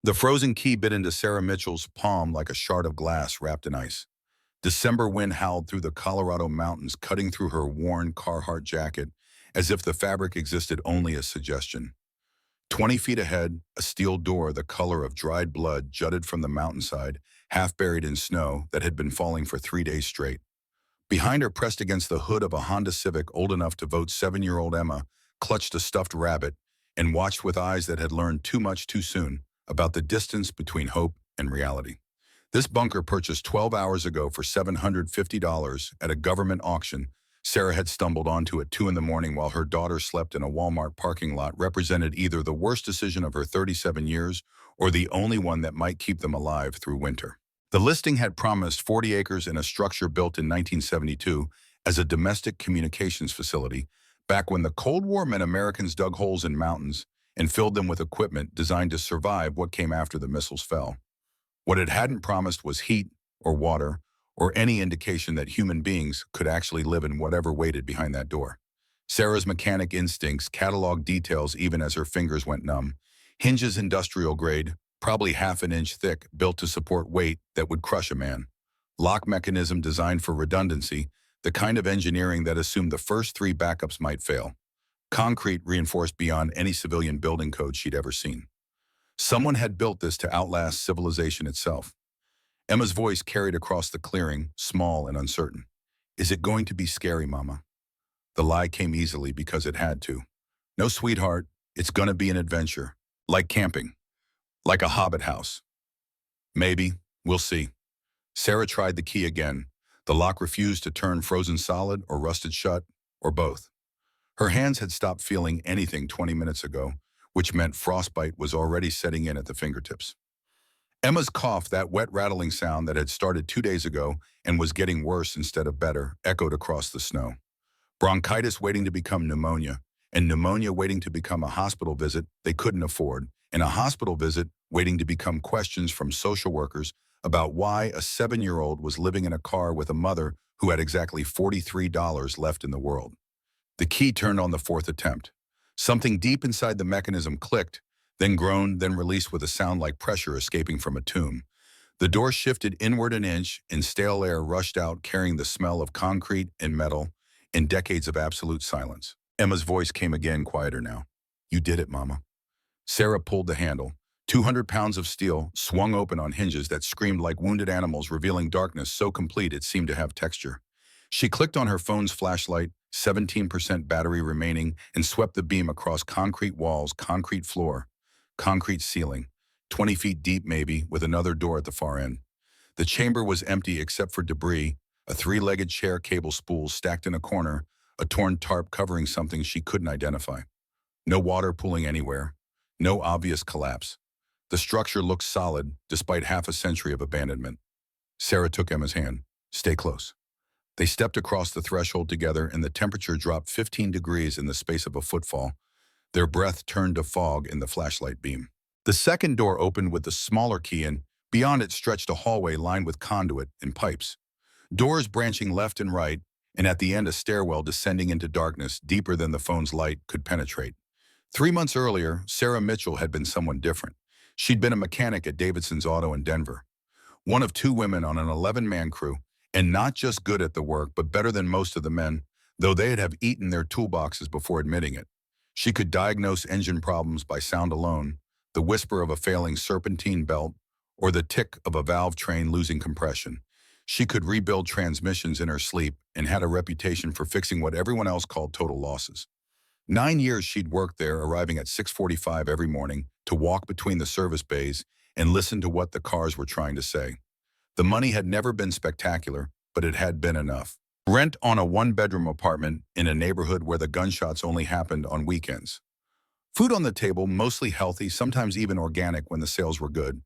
The frozen key bit into Sarah Mitchell's palm like a shard of glass wrapped in ice. December wind howled through the Colorado mountains, cutting through her worn Carhartt jacket as if the fabric existed only as suggestion. 20 feet ahead, a steel door the color of dried blood jutted from the mountainside, half buried in snow that had been falling for 3 days straight. Behind her, pressed against the hood of a Honda Civic old enough to vote 7-year-old Emma, clutched a stuffed rabbit and watched with eyes that had learned too much too soon about the distance between hope and reality. This bunker, purchased 12 hours ago for $750 at a government auction, Sarah had stumbled onto at 2 in the morning while her daughter slept in a Walmart parking lot, represented either the worst decision of her 37 years or the only one that might keep them alive through winter. The listing had promised 40 acres in a structure built in 1972 as a domestic communications facility, back when the Cold War meant Americans dug holes in mountains and filled them with equipment designed to survive what came after the missiles fell. What it hadn't promised was heat or water or any indication that human beings could actually live in whatever waited behind that door. Sarah's mechanic instincts cataloged details even as her fingers went numb. Hinges industrial grade, probably half an inch thick, built to support weight that would crush a man. Lock mechanism designed for redundancy, the kind of engineering that assumed the first 3 backups might fail. Concrete reinforced beyond any civilian building code she'd ever seen. Someone had built this to outlast civilization itself. Emma's voice carried across the clearing, small and uncertain. Is it going to be scary, Mama? The lie came easily because it had to. No, sweetheart, it's gonna be an adventure. Like camping. Like a hobbit house. Maybe. We'll see. Sarah tried the key again. The lock refused to turn, frozen solid or rusted shut, or both. Her hands had stopped feeling anything 20 minutes ago, which meant frostbite was already setting in at the fingertips. Emma's cough, that wet rattling sound that had started 2 days ago and was getting worse instead of better, echoed across the snow. Bronchitis waiting to become pneumonia, and pneumonia waiting to become a hospital visit they couldn't afford, and a hospital visit waiting to become questions from social workers about why a 7-year-old was living in a car with a mother who had exactly $43 left in the world. The key turned on the 4th attempt. Something deep inside the mechanism clicked, then groaned, then released with a sound like pressure escaping from a tomb. The door shifted inward an inch, and stale air rushed out, carrying the smell of concrete and metal and decades of absolute silence. Emma's voice came again, quieter now. You did it, Mama. Sarah pulled the handle. 200 pounds of steel swung open on hinges that screamed like wounded animals, revealing darkness so complete it seemed to have texture. She clicked on her phone's flashlight, 17% battery remaining, and swept the beam across concrete walls, concrete floor, concrete ceiling, 20 feet deep maybe, with another door at the far end. The chamber was empty except for debris, a 3-legged chair, cable spools stacked in a corner, a torn tarp covering something she couldn't identify. No water pooling anywhere, no obvious collapse. The structure looked solid, despite half a century of abandonment. Sarah took Emma's hand. Stay close. They stepped across the threshold together, and the temperature dropped 15 degrees in the space of a footfall. Their breath turned to fog in the flashlight beam. The second door opened with the smaller key, and beyond it stretched a hallway lined with conduit and pipes. Doors branching left and right, and at the end a stairwell descending into darkness deeper than the phone's light could penetrate. 3 months earlier, Sarah Mitchell had been someone different. She'd been a mechanic at Davidson's Auto in Denver. One of 2 women on an 11-man crew, and not just good at the work, but better than most of the men, though they'd have eaten their toolboxes before admitting it. She could diagnose engine problems by sound alone, the whisper of a failing serpentine belt, or the tick of a valve train losing compression. She could rebuild transmissions in her sleep and had a reputation for fixing what everyone else called total losses. 9 years she'd worked there, arriving at 6:45 every morning to walk between the service bays and listen to what the cars were trying to say. The money had never been spectacular, but it had been enough. Rent on a 1-bedroom apartment in a neighborhood where the gunshots only happened on weekends. Food on the table, mostly healthy, sometimes even organic when the sales were good.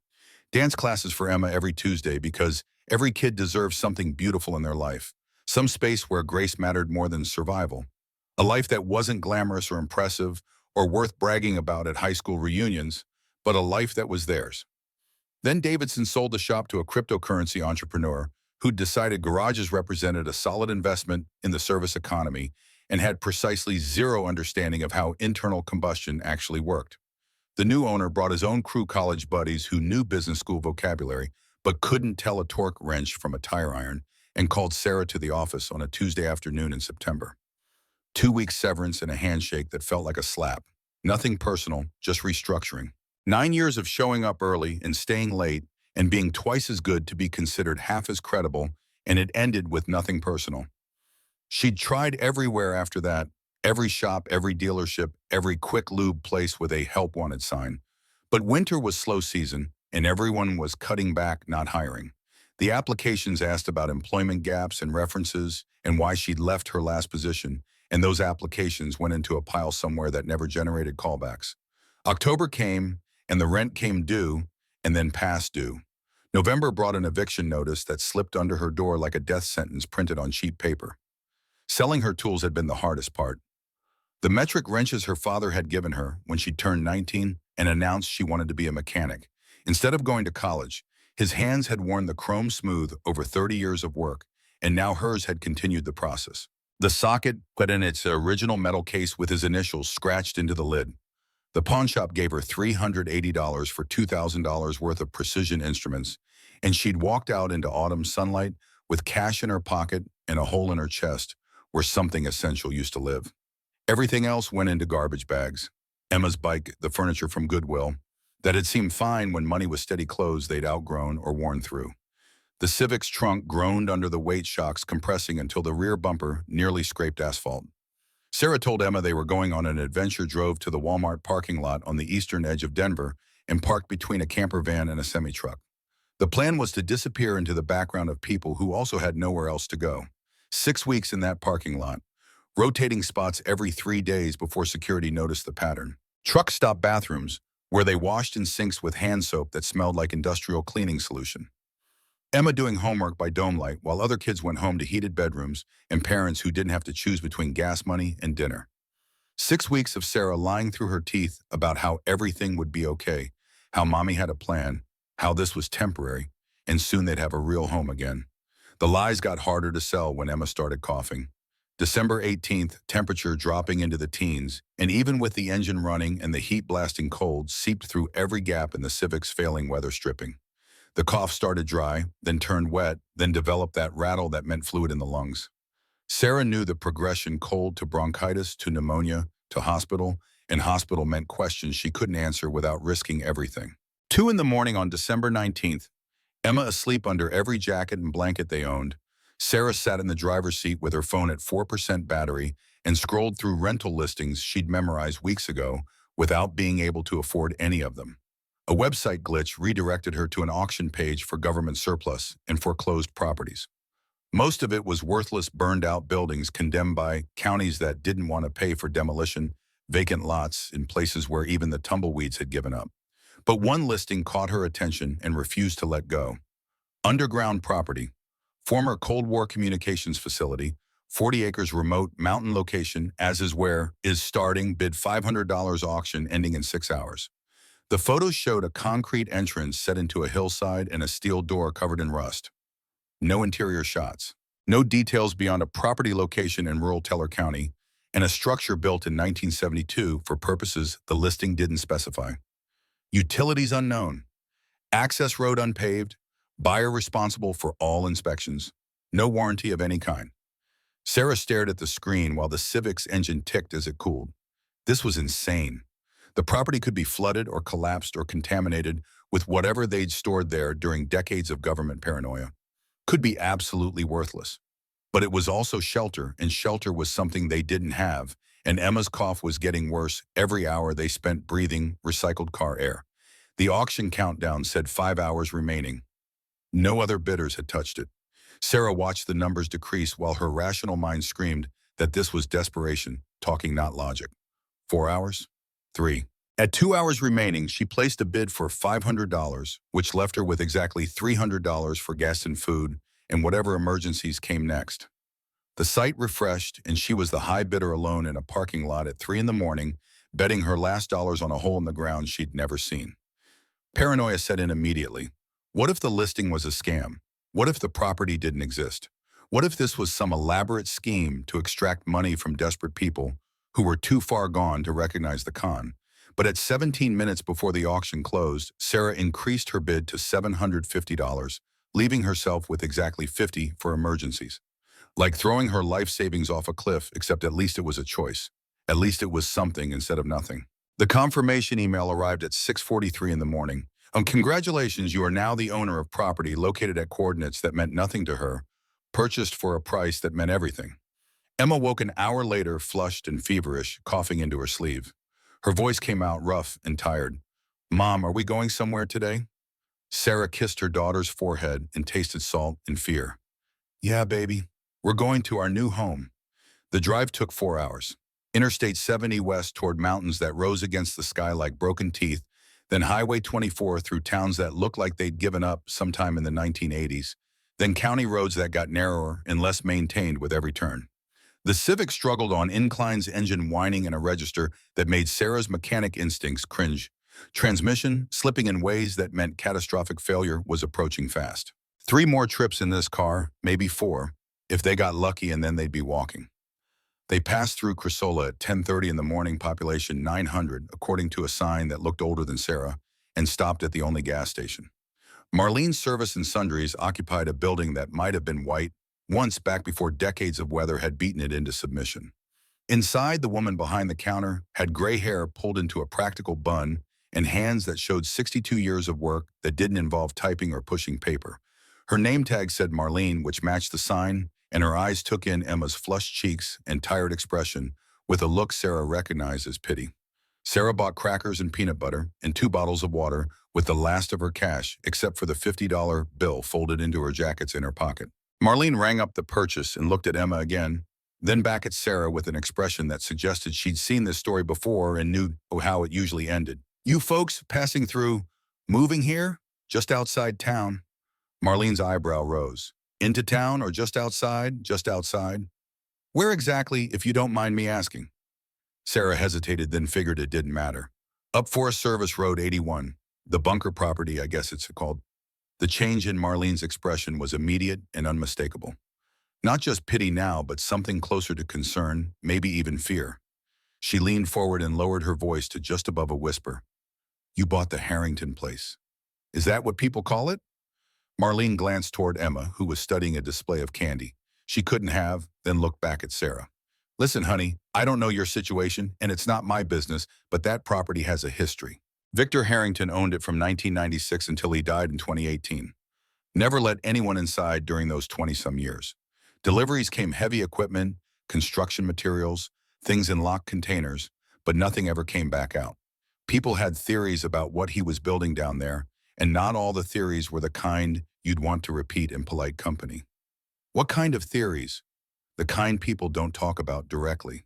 Dance classes for Emma every Tuesday because every kid deserves something beautiful in their life. Some space where grace mattered more than survival. A life that wasn't glamorous or impressive or worth bragging about at high school reunions, but a life that was theirs. Then Davidson sold the shop to a cryptocurrency entrepreneur who'd decided garages represented a solid investment in the service economy and had precisely zero understanding of how internal combustion actually worked. The new owner brought his own crew college buddies who knew business school vocabulary but couldn't tell a torque wrench from a tire iron and called Sarah to the office on a Tuesday afternoon in September. 2 week severance and a handshake that felt like a slap. Nothing personal, just restructuring. 9 years of showing up early and staying late and being twice as good to be considered half as credible, and it ended with nothing personal. She'd tried everywhere after that, every shop, every dealership, every quick lube place with a help wanted sign. But winter was slow season, and everyone was cutting back, not hiring. The applications asked about employment gaps and references and why she'd left her last position, and those applications went into a pile somewhere that never generated callbacks. October came, and the rent came due, and then past due. November brought an eviction notice that slipped under her door like a death sentence printed on cheap paper. Selling her tools had been the hardest part. The metric wrenches her father had given her when she turned 19 and announced she wanted to be a mechanic. Instead of going to college, his hands had worn the chrome smooth over 30 years of work, and now hers had continued the process. The socket put in its original metal case with his initials scratched into the lid. The pawnshop gave her $380 for $2,000 worth of precision instruments, and she'd walked out into autumn sunlight with cash in her pocket and a hole in her chest where something essential used to live. Everything else went into garbage bags. Emma's bike, the furniture from Goodwill, that had seemed fine when money was steady clothes they'd outgrown or worn through. The Civic's trunk groaned under the weight shocks compressing until the rear bumper nearly scraped asphalt. Sarah told Emma they were going on an adventure drove to the Walmart parking lot on the eastern edge of Denver and parked between a camper van and a semi-truck. The plan was to disappear into the background of people who also had nowhere else to go. 6 weeks in that parking lot, rotating spots every 3 days before security noticed the pattern. Truck stop bathrooms, where they washed in sinks with hand soap that smelled like industrial cleaning solution. Emma doing homework by dome light while other kids went home to heated bedrooms and parents who didn't have to choose between gas money and dinner. 6 weeks of Sarah lying through her teeth about how everything would be okay, how mommy had a plan, how this was temporary, and soon they'd have a real home again. The lies got harder to sell when Emma started coughing. December 18th, temperature dropping into the teens, and even with the engine running and the heat blasting cold seeped through every gap in the Civic's failing weather stripping. The cough started dry, then turned wet, then developed that rattle that meant fluid in the lungs. Sarah knew the progression: cold to bronchitis to pneumonia to hospital, and hospital meant questions she couldn't answer without risking everything. 2 in the morning on December 19th, Emma asleep under every jacket and blanket they owned. Sarah sat in the driver's seat with her phone at 4% battery and scrolled through rental listings she'd memorized weeks ago without being able to afford any of them. A website glitch redirected her to an auction page for government surplus and foreclosed properties. Most of it was worthless, burned-out buildings condemned by counties that didn't want to pay for demolition, vacant lots in places where even the tumbleweeds had given up. But one listing caught her attention and refused to let go. Underground property, former Cold War communications facility, 40 acres remote mountain location, as is where, is starting, bid $500 auction ending in 6 hours. The photos showed a concrete entrance set into a hillside and a steel door covered in rust. No interior shots. No details beyond a property location in rural Teller County and a structure built in 1972 for purposes the listing didn't specify. Utilities unknown. Access road unpaved. Buyer responsible for all inspections. No warranty of any kind. Sarah stared at the screen while the Civic's engine ticked as it cooled. This was insane. The property could be flooded or collapsed or contaminated with whatever they'd stored there during decades of government paranoia. Could be absolutely worthless. But it was also shelter, and shelter was something they didn't have, and Emma's cough was getting worse every hour they spent breathing recycled car air. The auction countdown said 5 hours remaining. No other bidders had touched it. Sarah watched the numbers decrease while her rational mind screamed that this was desperation, talking not logic. 4 hours? 3. At 2 hours remaining, she placed a bid for $500, which left her with exactly $300 for gas and food and whatever emergencies came next. The site refreshed, and she was the high bidder alone in a parking lot at 3 in the morning, betting her last dollars on a hole in the ground she'd never seen. Paranoia set in immediately. What if the listing was a scam? What if the property didn't exist? What if this was some elaborate scheme to extract money from desperate people who were too far gone to recognize the con? But at 17 minutes before the auction closed, Sarah increased her bid to $750, leaving herself with exactly 50 for emergencies. Like throwing her life savings off a cliff, except at least it was a choice. At least it was something instead of nothing. The confirmation email arrived at 6:43 in the morning. Congratulations, you are now the owner of property located at coordinates that meant nothing to her, purchased for a price that meant everything. Emma woke an hour later, flushed and feverish, coughing into her sleeve. Her voice came out rough and tired. Mom, are we going somewhere today? Sarah kissed her daughter's forehead and tasted salt and fear. Yeah, baby. We're going to our new home. The drive took 4 hours. Interstate 70 west toward mountains that rose against the sky like broken teeth, then Highway 24 through towns that looked like they'd given up sometime in the 1980s, then county roads that got narrower and less maintained with every turn. The Civic struggled on inclines, engine whining in a register that made Sarah's mechanic instincts cringe. Transmission slipping in ways that meant catastrophic failure was approaching fast. 3 more trips in this car, maybe 4, if they got lucky, and then they'd be walking. They passed through Crusola at 10:30 in the morning, population 900, according to a sign that looked older than Sarah, and stopped at the only gas station. Marlene's Service and Sundries occupied a building that might have been white, once back before decades of weather had beaten it into submission. Inside, the woman behind the counter had gray hair pulled into a practical bun and hands that showed 62 years of work that didn't involve typing or pushing paper. Her name tag said Marlene, which matched the sign, and her eyes took in Emma's flushed cheeks and tired expression with a look Sarah recognized as pity. Sarah bought crackers and peanut butter and 2 bottles of water with the last of her cash, except for the $50 bill folded into her jacket's inner pocket. Marlene rang up the purchase and looked at Emma again, then back at Sarah with an expression that suggested she'd seen this story before and knew how it usually ended. You folks passing through, moving here? Just outside town. Marlene's eyebrow rose. Into town or just outside? Just outside. Where exactly, if you don't mind me asking? Sarah hesitated, then figured it didn't matter. Up Forest Service Road 81, the bunker property, I guess it's called. The change in Marlene's expression was immediate and unmistakable. Not just pity now, but something closer to concern, maybe even fear. She leaned forward and lowered her voice to just above a whisper. You bought the Harrington place. Is that what people call it? Marlene glanced toward Emma, who was studying a display of candy. She couldn't have, then looked back at Sarah. Listen, honey, I don't know your situation, and it's not my business, but that property has a history. Victor Harrington owned it from 1996 until he died in 2018. Never let anyone inside during those 20-some years. Deliveries came heavy equipment, construction materials, things in locked containers, but nothing ever came back out. People had theories about what he was building down there, and not all the theories were the kind you'd want to repeat in polite company. What kind of theories? The kind people don't talk about directly.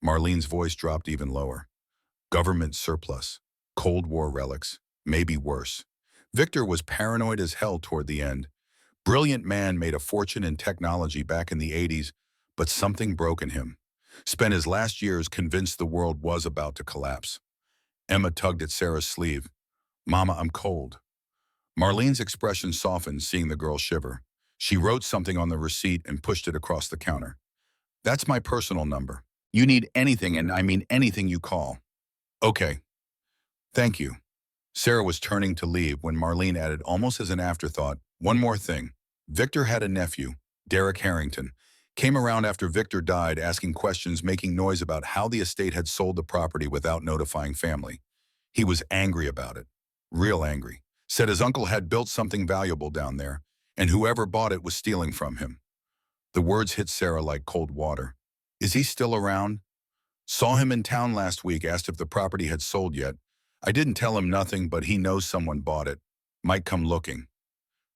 Marlene's voice dropped even lower. Government surplus, Cold War relics, maybe worse. Victor was paranoid as hell toward the end. Brilliant man, made a fortune in technology back in the 80s, but something broke in him. Spent his last years convinced the world was about to collapse. Emma tugged at Sarah's sleeve. Mama, I'm cold. Marlene's expression softened, seeing the girl shiver. She wrote something on the receipt and pushed it across the counter. That's my personal number. You need anything, and I mean anything, you call. Okay. Thank you. Sarah was turning to leave when Marlene added, almost as an afterthought, one more thing. Victor had a nephew, Derek Harrington. Came around after Victor died, asking questions, making noise about how the estate had sold the property without notifying family. He was angry about it. Real angry. Said his uncle had built something valuable down there, and whoever bought it was stealing from him. The words hit Sarah like cold water. Is he still around? Saw him in town last week, asked if the property had sold yet. I didn't tell him nothing, but he knows someone bought it. Might come looking.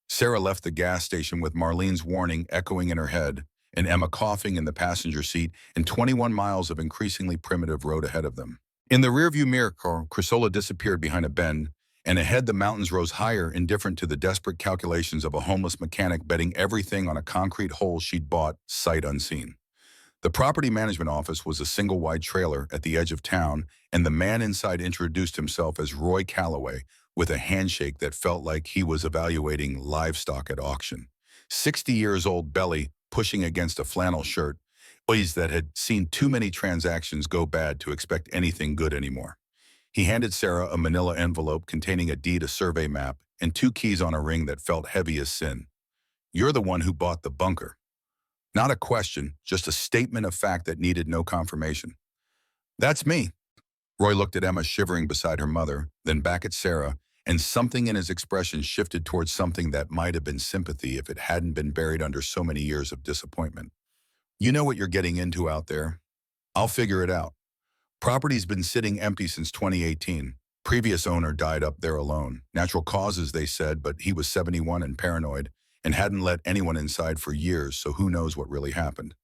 Sarah left the gas station with Marlene's warning echoing in her head, and Emma coughing in the passenger seat, and 21 miles of increasingly primitive road ahead of them. In the rearview mirror, Crusola disappeared behind a bend, and ahead the mountains rose higher, indifferent to the desperate calculations of a homeless mechanic betting everything on a concrete hole she'd bought, sight unseen. The property management office was a single-wide trailer at the edge of town, and the man inside introduced himself as Roy Calloway, with a handshake that felt like he was evaluating livestock at auction. 60 years old belly pushing against a flannel shirt, boys that had seen too many transactions go bad to expect anything good anymore. He handed Sarah a manila envelope containing a deed, a survey map, and two keys on a ring that felt heavy as sin. You're the one who bought the bunker. Not a question, just a statement of fact that needed no confirmation. That's me. Roy looked at Emma shivering beside her mother, then back at Sarah, and something in his expression shifted towards something that might have been sympathy if it hadn't been buried under so many years of disappointment. You know what you're getting into out there. I'll figure it out. Property's been sitting empty since 2018. Previous owner died up there alone. Natural causes, they said, but he was 71 and paranoid and hadn't let anyone inside for years, so who knows what really happened.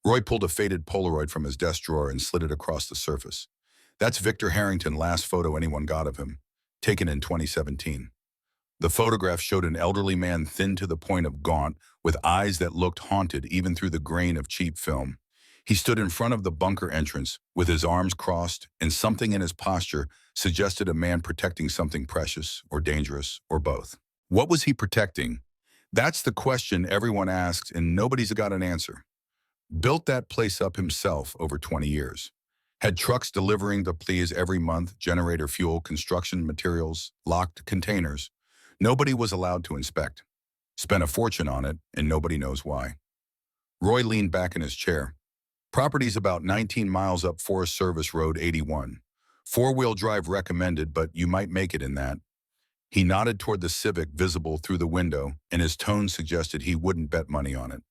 Roy pulled a faded Polaroid from his desk drawer and slid it across the surface. That's Victor Harrington, last photo anyone got of him, taken in 2017. The photograph showed an elderly man thin to the point of gaunt, with eyes that looked haunted even through the grain of cheap film. He stood in front of the bunker entrance with his arms crossed, and something in his posture suggested a man protecting something precious or dangerous or both. What was he protecting? That's the question everyone asks and nobody's got an answer. Built that place up himself over 20 years. Had trucks delivering the pleas every month, generator fuel, construction materials, locked containers. Nobody was allowed to inspect. Spent a fortune on it, and nobody knows why. Roy leaned back in his chair. Property's about 19 miles up Forest Service Road 81. Four-wheel drive recommended, but you might make it in that. He nodded toward the Civic visible through the window, and his tone suggested he wouldn't bet money on it.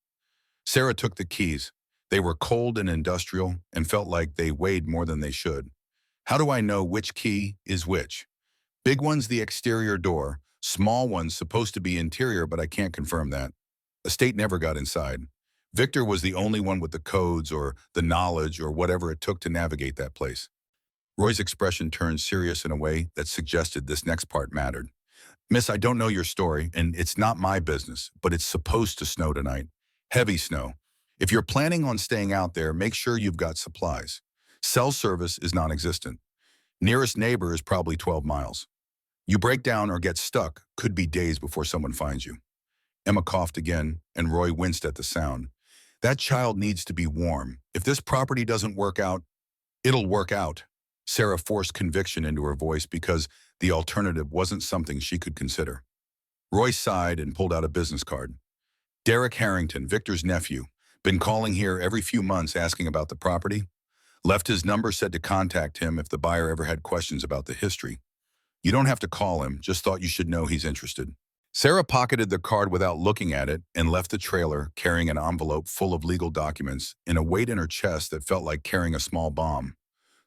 Sarah took the keys. They were cold and industrial and felt like they weighed more than they should. How do I know which key is which? Big one's the exterior door. Small one's supposed to be interior, but I can't confirm that. Estate never got inside. Victor was the only one with the codes or the knowledge or whatever it took to navigate that place. Roy's expression turned serious in a way that suggested this next part mattered. Miss, I don't know your story, and it's not my business, but it's supposed to snow tonight. Heavy snow. If you're planning on staying out there, make sure you've got supplies. Cell service is non-existent. Nearest neighbor is probably 12 miles. You break down or get stuck, could be days before someone finds you. Emma coughed again, and Roy winced at the sound. That child needs to be warm. If this property doesn't work out, it'll work out. Sarah forced conviction into her voice because the alternative wasn't something she could consider. Roy sighed and pulled out a business card. Derek Harrington, Victor's nephew, been calling here every few months asking about the property. Left his number, said to contact him if the buyer ever had questions about the history. You don't have to call him, just thought you should know he's interested. Sarah pocketed the card without looking at it and left the trailer carrying an envelope full of legal documents and a weight in her chest that felt like carrying a small bomb.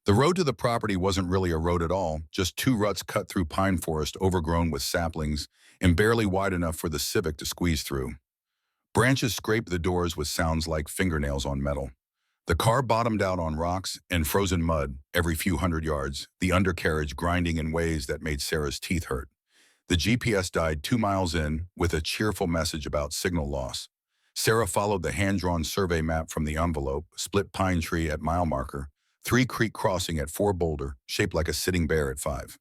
The road to the property wasn't really a road at all, just two ruts cut through pine forest overgrown with saplings and barely wide enough for the Civic to squeeze through. Branches scraped the doors with sounds like fingernails on metal. The car bottomed out on rocks and frozen mud every few hundred yards, the undercarriage grinding in ways that made Sarah's teeth hurt. The GPS died 2 miles in with a cheerful message about signal loss. Sarah followed the hand-drawn survey map from the envelope, split pine tree at mile marker, 3 creek crossing at 4 boulder, shaped like a sitting bear at 5.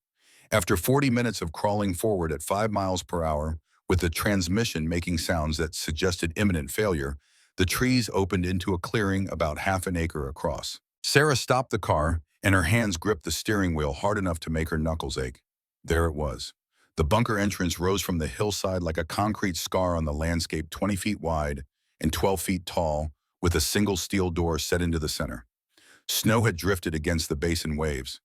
After 40 minutes of crawling forward at 5 miles per hour, with the transmission making sounds that suggested imminent failure, the trees opened into a clearing about half an acre across. Sarah stopped the car, and her hands gripped the steering wheel hard enough to make her knuckles ache. There it was. The bunker entrance rose from the hillside like a concrete scar on the landscape 20 feet wide and 12 feet tall, with a single steel door set into the center. Snow had drifted against the basin waves.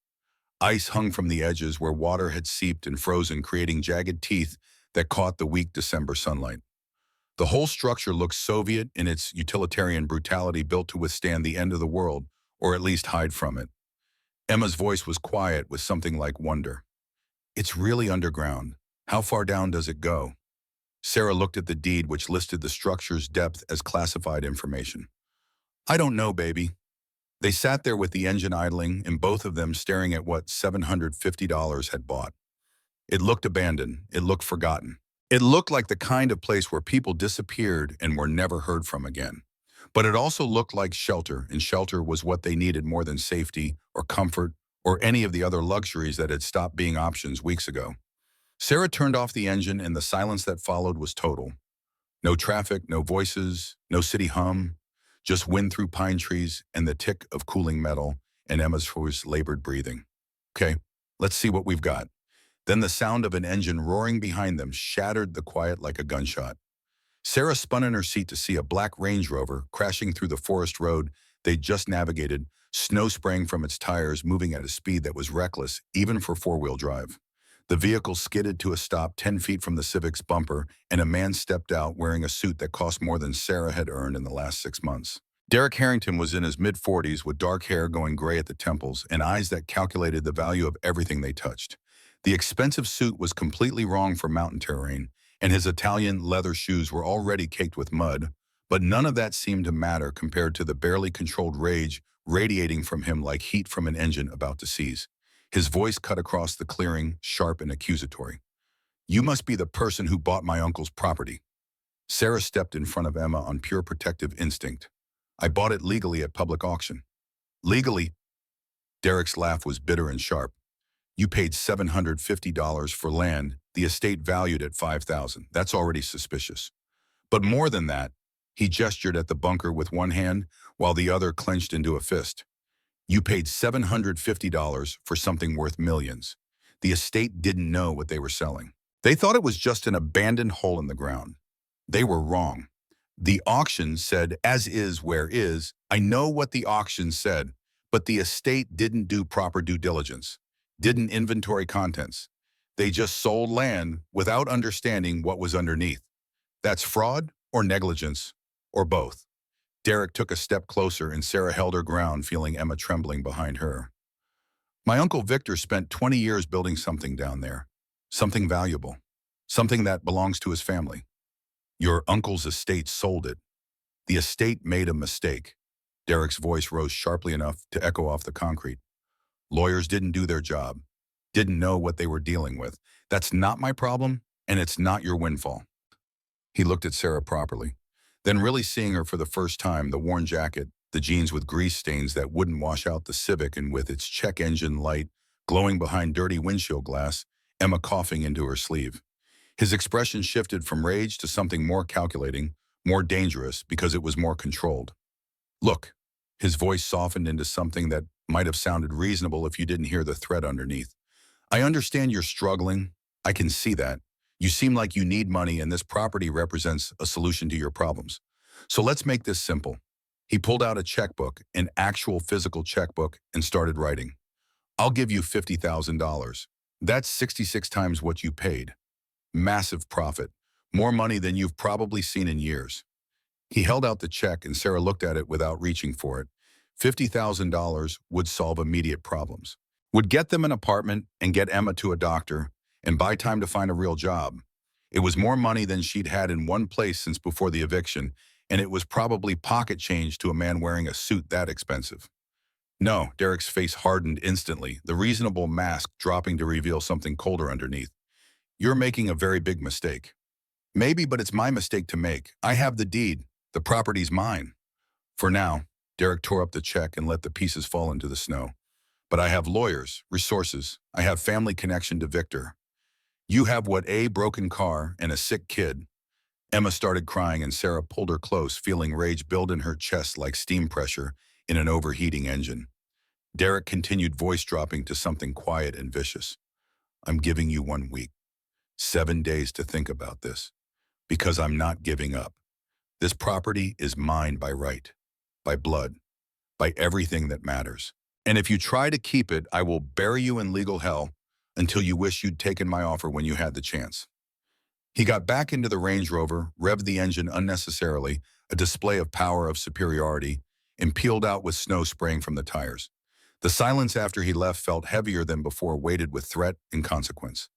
Ice hung from the edges where water had seeped and frozen, creating jagged teeth that caught the weak December sunlight. The whole structure looked Soviet in its utilitarian brutality, built to withstand the end of the world, or at least hide from it. Emma's voice was quiet with something like wonder. It's really underground. How far down does it go? Sarah looked at the deed, which listed the structure's depth as classified information. I don't know, baby. They sat there with the engine idling and both of them staring at what $750 had bought. It looked abandoned. It looked forgotten. It looked like the kind of place where people disappeared and were never heard from again. But it also looked like shelter, and shelter was what they needed more than safety or comfort or any of the other luxuries that had stopped being options weeks ago. Sarah turned off the engine, and the silence that followed was total. No traffic, no voices, no city hum, just wind through pine trees and the tick of cooling metal and Emma's voice labored breathing. Okay, Let's see what we've got. Then the sound of an engine roaring behind them shattered the quiet like a gunshot. Sarah spun in her seat to see a black Range Rover crashing through the forest road they'd just navigated, snow spraying from its tires, moving at a speed that was reckless, even for four-wheel drive. The vehicle skidded to a stop 10 feet from the Civic's bumper, and a man stepped out wearing a suit that cost more than Sarah had earned in the last 6 months. Derek Harrington was in his mid-40s with dark hair going gray at the temples and eyes that calculated the value of everything they touched. The expensive suit was completely wrong for mountain terrain, and his Italian leather shoes were already caked with mud, but none of that seemed to matter compared to the barely controlled rage radiating from him like heat from an engine about to seize. His voice cut across the clearing, sharp and accusatory. "You must be the person who bought my uncle's property." Sarah stepped in front of Emma on pure protective instinct. "I bought it legally at public auction." "Legally?" Derek's laugh was bitter and sharp. "You paid $750 for land, the estate valued at $5,000. That's already suspicious. But more than that," he gestured at the bunker with one hand while the other clenched into a fist. "You paid $750 for something worth millions. The estate didn't know what they were selling. They thought it was just an abandoned hole in the ground. They were wrong. The auction said, as is where is. I know what the auction said, but the estate didn't do proper due diligence, didn't inventory contents. They just sold land without understanding what was underneath. That's fraud or negligence, or both." Derek took a step closer and Sarah held her ground, feeling Emma trembling behind her. "My Uncle Victor spent 20 years building something down there. Something valuable. Something that belongs to his family. Your uncle's estate sold it. The estate made a mistake." Derek's voice rose sharply enough to echo off the concrete. "Lawyers didn't do their job. Didn't know what they were dealing with. That's not my problem, and it's not your windfall." He looked at Sarah properly. Then, really seeing her for the first time, the worn jacket, the jeans with grease stains that wouldn't wash out the Civic, and with its check engine light glowing behind dirty windshield glass, Emma coughing into her sleeve. His expression shifted from rage to something more calculating, more dangerous, because it was more controlled. "Look," his voice softened into something that might have sounded reasonable if you didn't hear the threat underneath. "I understand you're struggling. I can see that. You seem like you need money, and this property represents a solution to your problems. So let's make this simple." He pulled out a checkbook, an actual physical checkbook, and started writing. "I'll give you $50,000. That's 66 times what you paid. Massive profit. More money than you've probably seen in years." He held out the check and Sarah looked at it without reaching for it. $50,000 would solve immediate problems. Would get them an apartment and get Emma to a doctor and buy time to find a real job. It was more money than she'd had in one place since before the eviction, and it was probably pocket change to a man wearing a suit that expensive. "No," Derek's face hardened instantly, the reasonable mask dropping to reveal something colder underneath. "You're making a very big mistake." "Maybe, but it's my mistake to make. I have the deed. The property's mine." "For now." Derek tore up the check and let the pieces fall into the snow. "But I have lawyers, resources. I have family connection to Victor. You have what, a broken car and a sick kid." Emma started crying and Sarah pulled her close, feeling rage build in her chest like steam pressure in an overheating engine. Derek continued, voice dropping to something quiet and vicious. "I'm giving you 1 week. 7 days to think about this. Because I'm not giving up. This property is mine by right, by blood, by everything that matters. And if you try to keep it, I will bury you in legal hell until you wish you'd taken my offer when you had the chance." He got back into the Range Rover, revved the engine unnecessarily, a display of power of superiority, and peeled out with snow spraying from the tires. The silence after he left felt heavier than before, weighted with threat and consequence.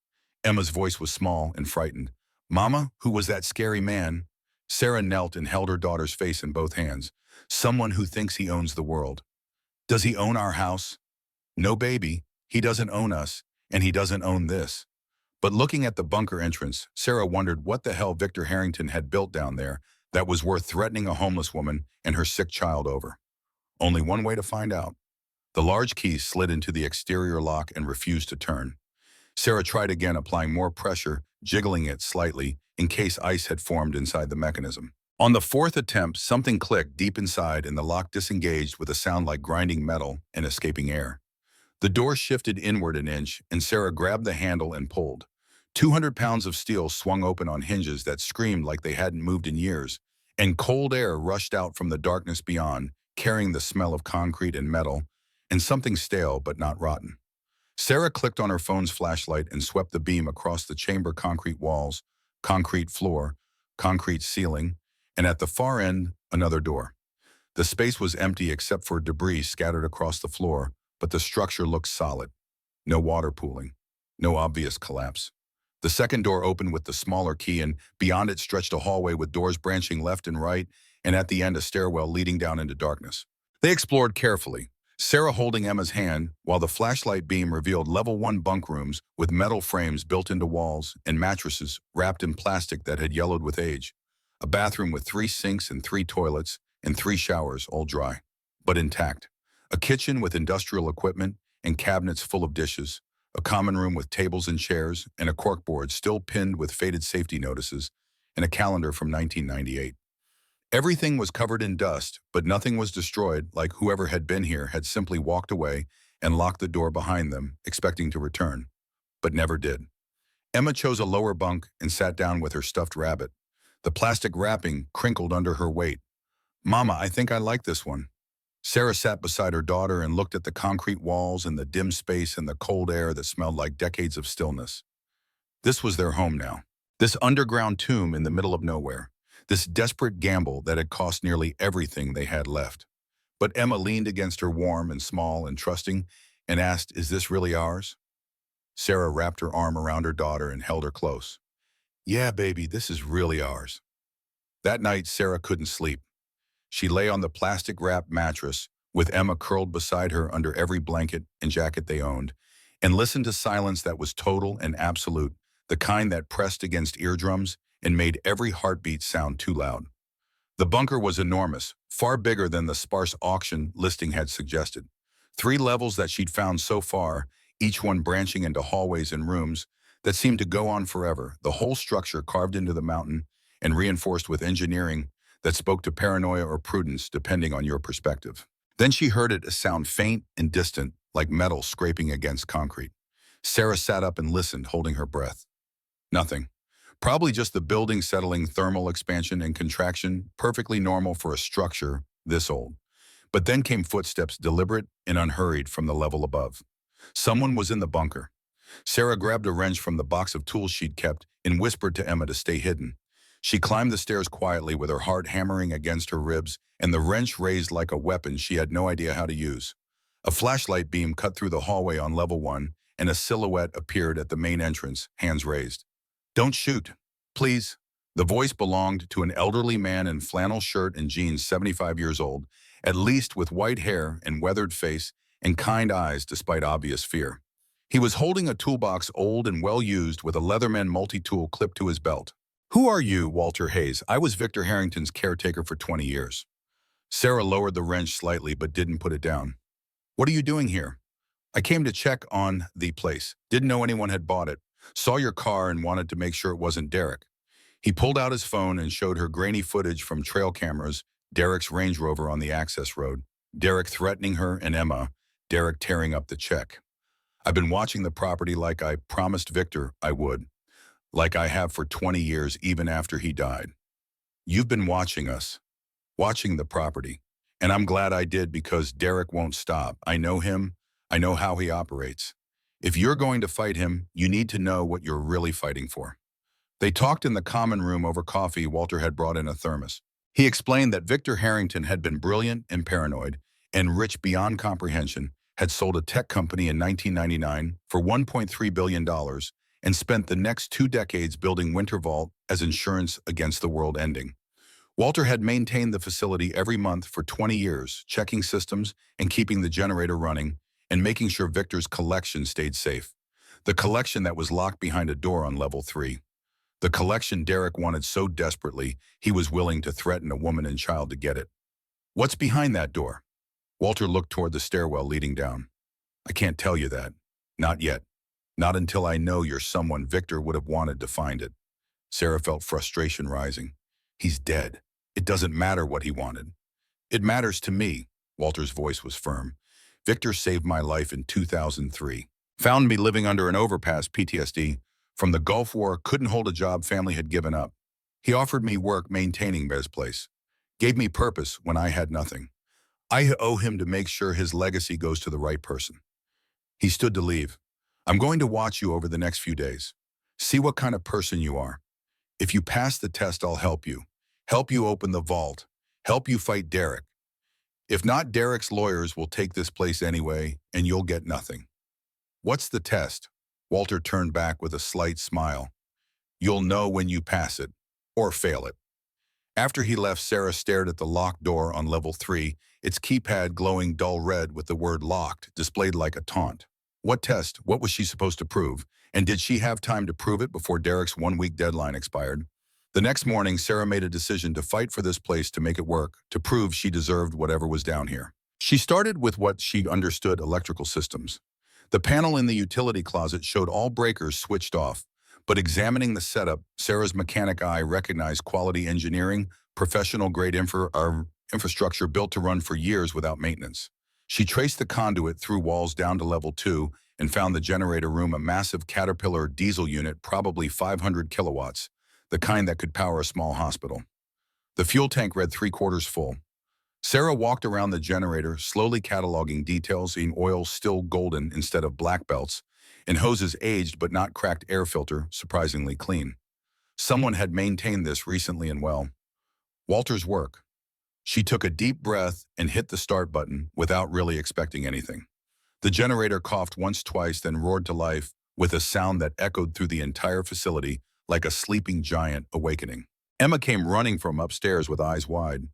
Emma's voice was small and frightened. "Mama, who was that scary man?" Sarah knelt and held her daughter's face in both hands. "Someone who thinks he owns the world." "Does he own our house?" "No, baby. He doesn't own us, and he doesn't own this." But looking at the bunker entrance, Sarah wondered what the hell Victor Harrington had built down there that was worth threatening a homeless woman and her sick child over. Only one way to find out. The large key slid into the exterior lock and refused to turn. Sarah tried again, applying more pressure, jiggling it slightly, in case ice had formed inside the mechanism. On the fourth attempt, something clicked deep inside and the lock disengaged with a sound like grinding metal and escaping air. The door shifted inward an inch, and Sarah grabbed the handle and pulled. 200 pounds of steel swung open on hinges that screamed like they hadn't moved in years, and cold air rushed out from the darkness beyond, carrying the smell of concrete and metal, and something stale but not rotten. Sarah clicked on her phone's flashlight and swept the beam across the chamber: concrete walls, concrete floor, concrete ceiling, and at the far end, another door. The space was empty except for debris scattered across the floor, but the structure looked solid. No water pooling. No obvious collapse. The second door opened with the smaller key, and beyond it stretched a hallway with doors branching left and right, and at the end a stairwell leading down into darkness. They explored carefully, Sarah holding Emma's hand, while the flashlight beam revealed level 1 bunk rooms with metal frames built into walls and mattresses wrapped in plastic that had yellowed with age. A bathroom with 3 sinks and 3 toilets and 3 showers, all dry, but intact. A kitchen with industrial equipment and cabinets full of dishes. A common room with tables and chairs and a corkboard still pinned with faded safety notices, and a calendar from 1998. Everything was covered in dust, but nothing was destroyed, like whoever had been here had simply walked away and locked the door behind them, expecting to return, but never did. Emma chose a lower bunk and sat down with her stuffed rabbit. The plastic wrapping crinkled under her weight. "Mama, I think I like this one." Sarah sat beside her daughter and looked at the concrete walls and the dim space and the cold air that smelled like decades of stillness. This was their home now. This underground tomb in the middle of nowhere. This desperate gamble that had cost nearly everything they had left. But Emma leaned against her, warm and small and trusting, and asked, "Is this really ours?" Sarah wrapped her arm around her daughter and held her close. "Yeah, baby, this is really ours." That night, Sarah couldn't sleep. She lay on the plastic-wrapped mattress, with Emma curled beside her under every blanket and jacket they owned, and listened to silence that was total and absolute, the kind that pressed against eardrums and made every heartbeat sound too loud. The bunker was enormous, far bigger than the sparse auction listing had suggested. 3 levels that she'd found so far, each one branching into hallways and rooms that seemed to go on forever, the whole structure carved into the mountain and reinforced with engineering that spoke to paranoia or prudence, depending on your perspective. Then she heard it sound faint and distant, like metal scraping against concrete. Sarah sat up and listened, holding her breath. Nothing. Probably just the building settling, thermal expansion and contraction, perfectly normal for a structure this old. But then came footsteps, deliberate and unhurried, from the level above. Someone was in the bunker. Sarah grabbed a wrench from the box of tools she'd kept and whispered to Emma to stay hidden. She climbed the stairs quietly, with her heart hammering against her ribs and the wrench raised like a weapon she had no idea how to use. A flashlight beam cut through the hallway on level 1, and a silhouette appeared at the main entrance, hands raised. "Don't shoot, please." The voice belonged to an elderly man in flannel shirt and jeans, 75 years old, at least, with white hair and weathered face and kind eyes despite obvious fear. He was holding a toolbox, old and well-used, with a Leatherman multi-tool clipped to his belt. "Who are you?" "Walter Hayes. I was Victor Harrington's caretaker for 20 years. Sarah lowered the wrench slightly but didn't put it down. "What are you doing here?" "I came to check on the place. Didn't know anyone had bought it. Saw your car and wanted to make sure it wasn't Derek." He pulled out his phone and showed her grainy footage from trail cameras, Derek's Range Rover on the access road, Derek threatening her and Emma, Derek tearing up the check. "I've been watching the property like I promised Victor I would. Like I have for 20 years, even after he died. You've been watching us. Watching the property. And I'm glad I did, because Derek won't stop. I know him. I know how he operates. If you're going to fight him, you need to know what you're really fighting for." They talked in the common room over coffee. Walter had brought in a thermos. He explained that Victor Harrington had been brilliant and paranoid, and rich beyond comprehension, had sold a tech company in 1999 for $1.3 billion and spent the next 2 decades building Winter Vault as insurance against the world ending. Walter had maintained the facility every month for 20 years, checking systems and keeping the generator running and making sure Victor's collection stayed safe. The collection that was locked behind a door on level 3. The collection Derek wanted so desperately, he was willing to threaten a woman and child to get it. "What's behind that door?" Walter looked toward the stairwell leading down. "I can't tell you that. Not yet. Not until I know you're someone Victor would have wanted to find it." Sarah felt frustration rising. "He's dead. It doesn't matter what he wanted." "It matters to me." Walter's voice was firm. Victor saved my life in 2003. Found me living under an overpass, PTSD. From the Gulf War, couldn't hold a job, family had given up. He offered me work maintaining Bez place. Gave me purpose when I had nothing. I owe him to make sure his legacy goes to the right person. He stood to leave. I'm going to watch you over the next few days. See what kind of person you are. If you pass the test, I'll help you. Help you open the vault. Help you fight Derek. If not, Derek's lawyers will take this place anyway, and you'll get nothing. What's the test? Walter turned back with a slight smile. You'll know when you pass it, or fail it. After he left, Sarah stared at the locked door on level 3, its keypad glowing dull red with the word locked, displayed like a taunt. What test? What was she supposed to prove? And did she have time to prove it before Derek's one-week deadline expired? The next morning, Sarah made a decision to fight for this place to make it work, to prove she deserved whatever was down here. She started with what she understood: electrical systems. The panel in the utility closet showed all breakers switched off, but examining the setup, Sarah's mechanic eye recognized quality engineering, professional-grade infrastructure built to run for years without maintenance. She traced the conduit through walls down to level 2 and found the generator room, a massive Caterpillar diesel unit, probably 500 kilowatts, the kind that could power a small hospital. The fuel tank read 3/4 full. Sarah walked around the generator, slowly cataloging details, seeing oil still golden instead of black belts, and hoses aged but not cracked, air filter surprisingly clean. Someone had maintained this recently and well. Walter's work. She took a deep breath and hit the start button without really expecting anything. The generator coughed once, twice, then roared to life with a sound that echoed through the entire facility like a sleeping giant awakening. Emma came running from upstairs with eyes wide.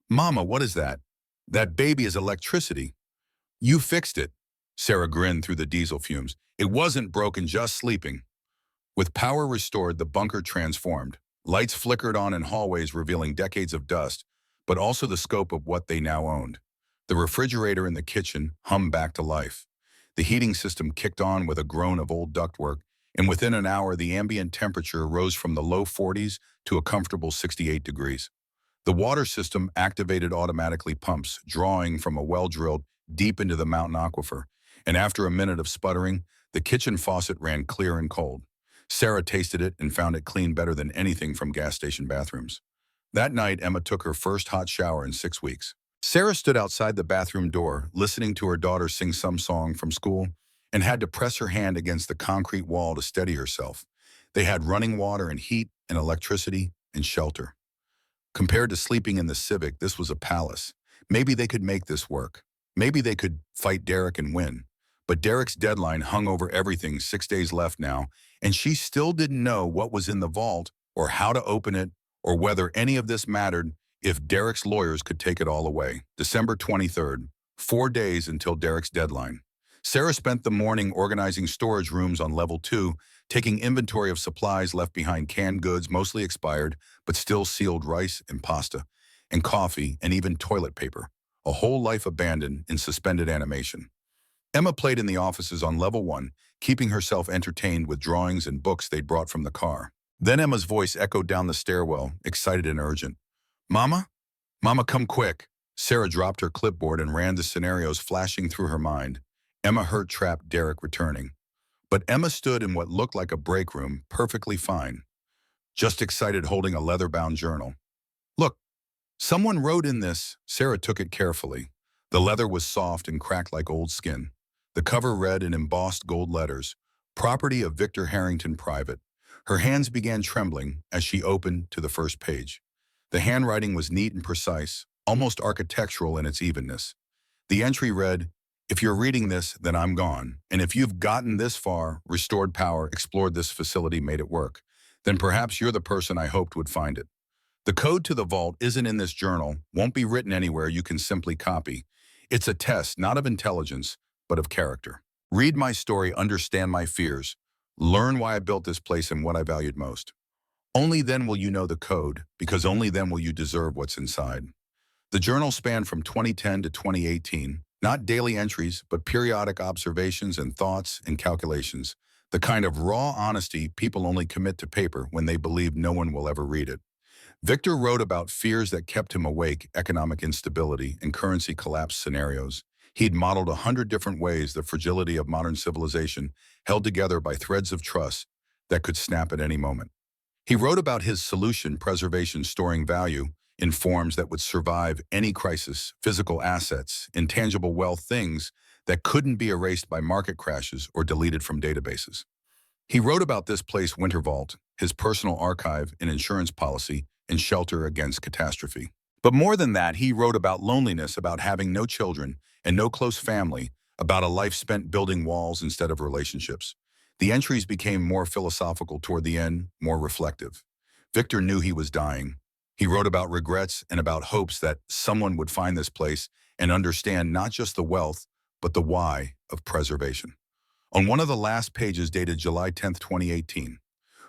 Mama, what is that? That baby is electricity. You fixed it. Sarah grinned through the diesel fumes. It wasn't broken, just sleeping. With power restored, the bunker transformed. Lights flickered on in hallways, revealing decades of dust, but also the scope of what they now owned. The refrigerator in the kitchen hummed back to life. The heating system kicked on with a groan of old ductwork, and within an hour, the ambient temperature rose from the low 40s to a comfortable 68 degrees. The water system activated automatically, pumps drawing from a well drilled deep into the mountain aquifer, and after a minute of sputtering, the kitchen faucet ran clear and cold. Sarah tasted it and found it clean better than anything from gas station bathrooms. That night, Emma took her first hot shower in 6 weeks. Sarah stood outside the bathroom door, listening to her daughter sing some song from school, and had to press her hand against the concrete wall to steady herself. They had running water and heat and electricity and shelter. Compared to sleeping in the Civic, this was a palace. Maybe they could make this work. Maybe they could fight Derek and win. But Derek's deadline hung over everything, 6 days left now, and she still didn't know what was in the vault or how to open it or whether any of this mattered if Derek's lawyers could take it all away. December 23rd, 4 days until Derek's deadline. Sarah spent the morning organizing storage rooms on level 2, taking inventory of supplies left behind: canned goods, mostly expired, but still sealed, rice and pasta, and coffee, and even toilet paper. A whole life abandoned in suspended animation. Emma played in the offices on level 1, keeping herself entertained with drawings and books they'd brought from the car. Then Emma's voice echoed down the stairwell, excited and urgent. Mama? Mama, come quick. Sarah dropped her clipboard and ran the scenarios flashing through her mind. Emma hurt, trapped, Derek returning. But Emma stood in what looked like a break room, perfectly fine. Just excited, holding a leather-bound journal. Look, someone wrote in this. Sarah took it carefully. The leather was soft and cracked like old skin. The cover read in embossed gold letters, "Property of Victor Harrington, Private." Her hands began trembling as she opened to the first page. The handwriting was neat and precise, almost architectural in its evenness. The entry read, "If you're reading this, then I'm gone. And if you've gotten this far, restored power, explored this facility, made it work, then perhaps you're the person I hoped would find it. The code to the vault isn't in this journal, won't be written anywhere you can simply copy. It's a test, not of intelligence, but of character. Read my story, understand my fears, learn why I built this place and what I valued most. Only then will you know the code, because only then will you deserve what's inside." The journal spanned from 2010 to 2018, not daily entries, but periodic observations and thoughts and calculations, the kind of raw honesty people only commit to paper when they believe no one will ever read it. Victor wrote about fears that kept him awake: economic instability and currency collapse scenarios. He'd modeled 100 different ways the fragility of modern civilization held together by threads of trust that could snap at any moment. He wrote about his solution, preservation, storing value in forms that would survive any crisis, physical assets, intangible wealth, things that couldn't be erased by market crashes or deleted from databases. He wrote about this place, Winter Vault, his personal archive, an insurance policy, and shelter against catastrophe. But more than that, he wrote about loneliness, about having no children and no close family, about a life spent building walls instead of relationships. The entries became more philosophical toward the end, more reflective. Victor knew he was dying. He wrote about regrets and about hopes that someone would find this place and understand not just the wealth, but the why of preservation. On one of the last pages dated July 10th, 2018,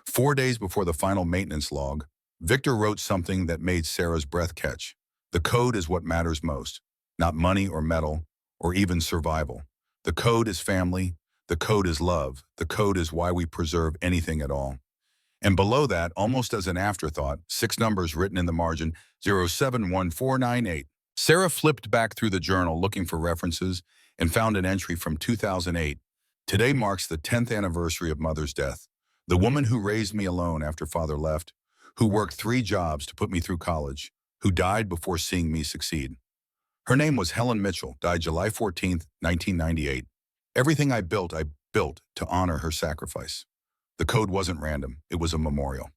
4 days before the final maintenance log, Victor wrote something that made Sarah's breath catch. The code is what matters most, not money or metal or even survival. The code is family. The code is love. The code is why we preserve anything at all. And below that, almost as an afterthought, 6 numbers written in the margin, 071498. Sarah flipped back through the journal looking for references and found an entry from 2008. Today marks the 10th anniversary of Mother's death. The woman who raised me alone after Father left, who worked 3 jobs to put me through college, who died before seeing me succeed. Her name was Helen Mitchell, died July 14th, 1998. Everything I built to honor her sacrifice. The code wasn't random, it was a memorial.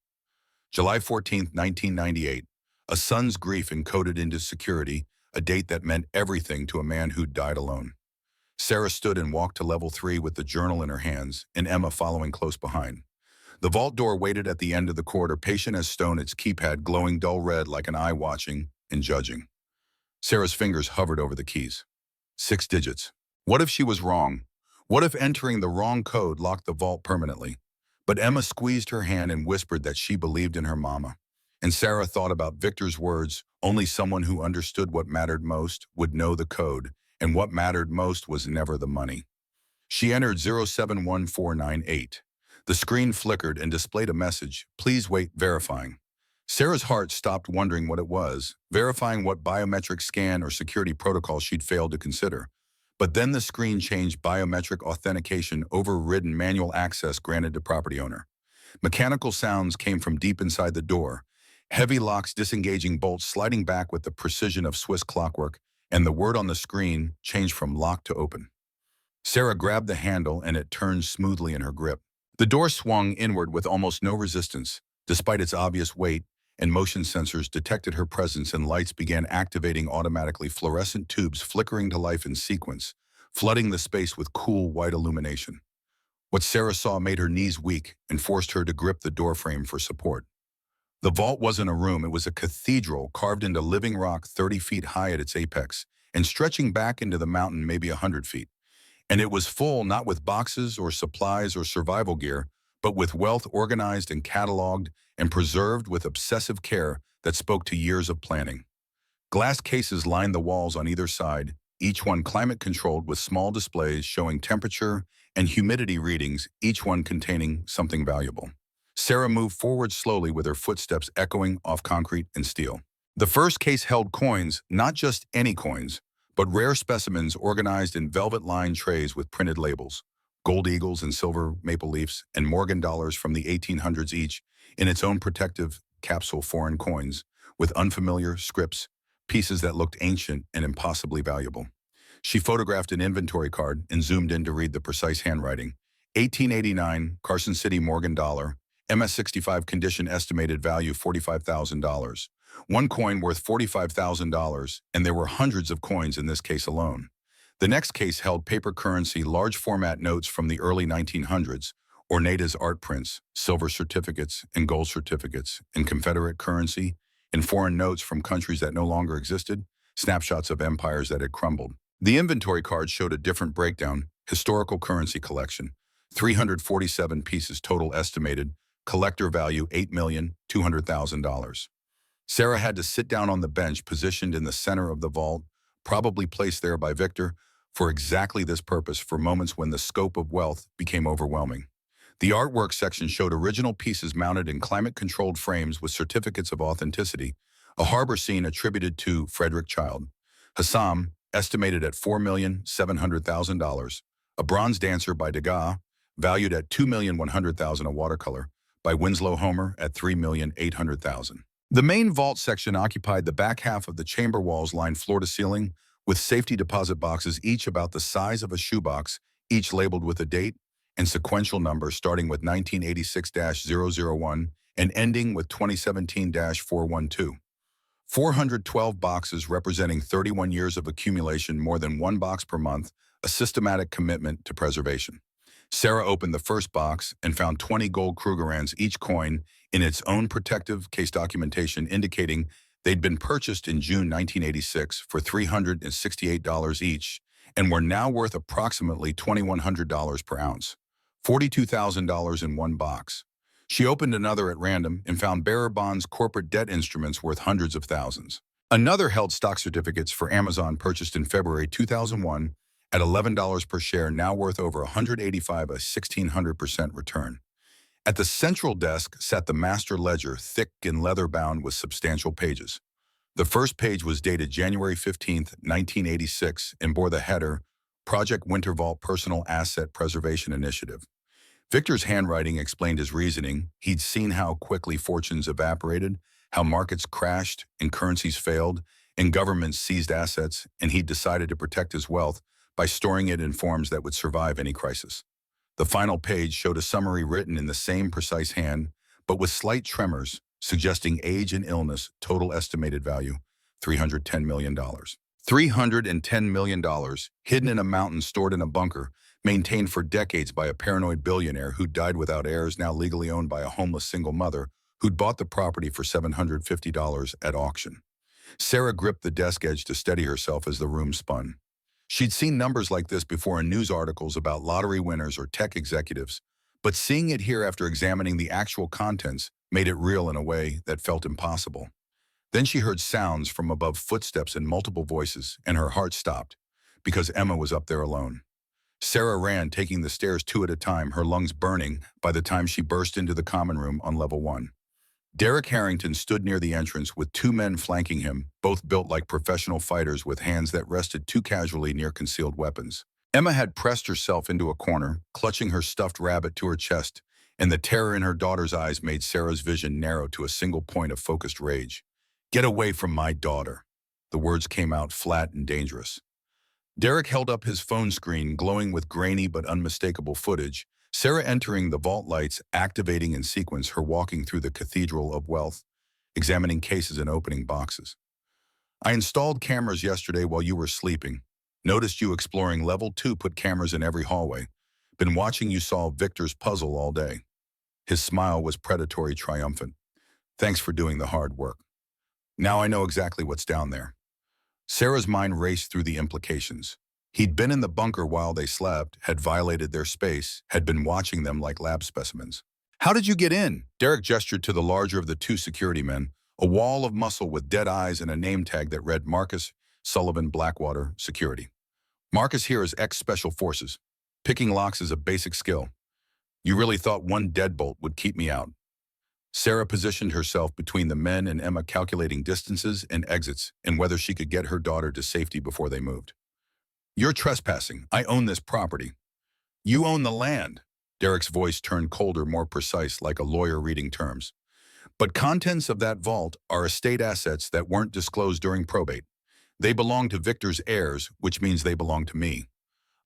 July 14th, 1998. A son's grief encoded into security, a date that meant everything to a man who died alone. Sarah stood and walked to level 3 with the journal in her hands, and Emma following close behind. The vault door waited at the end of the corridor, patient as stone, its keypad glowing dull red like an eye watching and judging. Sarah's fingers hovered over the keys. 6 digits. What if she was wrong? What if entering the wrong code locked the vault permanently? But Emma squeezed her hand and whispered that she believed in her mama. And Sarah thought about Victor's words, only someone who understood what mattered most would know the code, and what mattered most was never the money. She entered 071498. The screen flickered and displayed a message, please wait, verifying. Sarah's heart stopped wondering what it was, verifying what biometric scan or security protocol she'd failed to consider. But then the screen changed, biometric authentication overridden, manual access granted to property owner. Mechanical sounds came from deep inside the door, heavy locks disengaging, bolts sliding back with the precision of Swiss clockwork, and the word on the screen changed from lock to open. Sarah grabbed the handle and it turned smoothly in her grip. The door swung inward with almost no resistance. Despite its obvious weight, and motion sensors detected her presence, and lights began activating automatically, fluorescent tubes flickering to life in sequence, flooding the space with cool white illumination. What Sarah saw made her knees weak and forced her to grip the doorframe for support. The vault wasn't a room, it was a cathedral carved into living rock, 30 feet high at its apex, and stretching back into the mountain maybe 100 feet. And it was full not with boxes or supplies or survival gear, but with wealth organized and cataloged and preserved with obsessive care that spoke to years of planning. Glass cases lined the walls on either side, each one climate-controlled with small displays showing temperature and humidity readings, each one containing something valuable. Sarah moved forward slowly with her footsteps echoing off concrete and steel. The first case held coins, not just any coins, but rare specimens organized in velvet-lined trays with printed labels. Gold eagles and silver maple leafs, and Morgan dollars from the 1800s each, in its own protective capsule, foreign coins, with unfamiliar scripts, pieces that looked ancient and impossibly valuable. She photographed an inventory card and zoomed in to read the precise handwriting. 1889, Carson City Morgan dollar, MS65 condition, estimated value $45,000. One coin worth $45,000, and there were hundreds of coins in this case alone. The next case held paper currency, large format notes from the early 1900s, ornate as art prints, silver certificates and gold certificates, and Confederate currency, and foreign notes from countries that no longer existed, snapshots of empires that had crumbled. The inventory card showed a different breakdown, historical currency collection, 347 pieces total, estimated, collector value $8,200,000. Sarah had to sit down on the bench positioned in the center of the vault, probably placed there by Victor, for exactly this purpose, for moments when the scope of wealth became overwhelming. The artwork section showed original pieces mounted in climate-controlled frames with certificates of authenticity, a harbor scene attributed to Frederick Child, Hassam, estimated at $4,700,000. A bronze dancer by Degas, valued at $2,100,000. A watercolor by Winslow Homer at $3,800,000. The main vault section occupied the back half of the chamber walls lined floor to ceiling with safety deposit boxes each about the size of a shoebox, each labeled with a date and sequential number starting with 1986-001 and ending with 2017-412. 412 boxes representing 31 years of accumulation, more than one box per month, a systematic commitment to preservation. Sarah opened the first box and found 20 gold Krugerrands, each coin in its own protective case documentation indicating they'd been purchased in June 1986 for $368 each and were now worth approximately $2,100 per ounce. $42,000 in one box. She opened another at random and found bearer bonds, corporate debt instruments worth hundreds of thousands. Another held stock certificates for Amazon purchased in February 2001 at $11 per share, now worth over $185, a 1,600% return. At the central desk sat the master ledger, thick and leather-bound with substantial pages. The first page was dated January 15, 1986, and bore the header, Project Winter Vault Personal Asset Preservation Initiative. Victor's handwriting explained his reasoning. He'd seen how quickly fortunes evaporated, how markets crashed and currencies failed, and governments seized assets, and he'd decided to protect his wealth by storing it in forms that would survive any crisis. The final page showed a summary written in the same precise hand, but with slight tremors, suggesting age and illness. Total estimated value, $310 million. $310 million, hidden in a mountain, stored in a bunker, maintained for decades by a paranoid billionaire who died without heirs, now legally owned by a homeless single mother who'd bought the property for $750 at auction. Sarah gripped the desk edge to steady herself as the room spun. She'd seen numbers like this before in news articles about lottery winners or tech executives, but seeing it here after examining the actual contents made it real in a way that felt impossible. Then she heard sounds from above, footsteps and multiple voices, and her heart stopped, because Emma was up there alone. Sarah ran, taking the stairs two at a time, her lungs burning by the time she burst into the common room on level 1. Derek Harrington stood near the entrance with two men flanking him, both built like professional fighters with hands that rested too casually near concealed weapons. Emma had pressed herself into a corner, clutching her stuffed rabbit to her chest, and the terror in her daughter's eyes made Sarah's vision narrow to a single point of focused rage. "Get away from my daughter." The words came out flat and dangerous. Derek held up his phone screen, glowing with grainy but unmistakable footage. Sarah entering the vault, lights activating in sequence, her walking through the Cathedral of Wealth, examining cases and opening boxes. "I installed cameras yesterday while you were sleeping. Noticed you exploring level 2, put cameras in every hallway. Been watching you solve Victor's puzzle all day." His smile was predatory, triumphant. "Thanks for doing the hard work. Now I know exactly what's down there." Sarah's mind raced through the implications. He'd been in the bunker while they slept, had violated their space, had been watching them like lab specimens. "How did you get in?" Derek gestured to the larger of the two security men, a wall of muscle with dead eyes and a name tag that read Marcus Sullivan, Blackwater Security. "Marcus here is ex-Special Forces. Picking locks is a basic skill. You really thought one deadbolt would keep me out?" Sarah positioned herself between the men and Emma, calculating distances and exits and whether she could get her daughter to safety before they moved. "You're trespassing. I own this property." "You own the land." Derek's voice turned colder, more precise, like a lawyer reading terms. "But contents of that vault are estate assets that weren't disclosed during probate. They belong to Victor's heirs, which means they belong to me.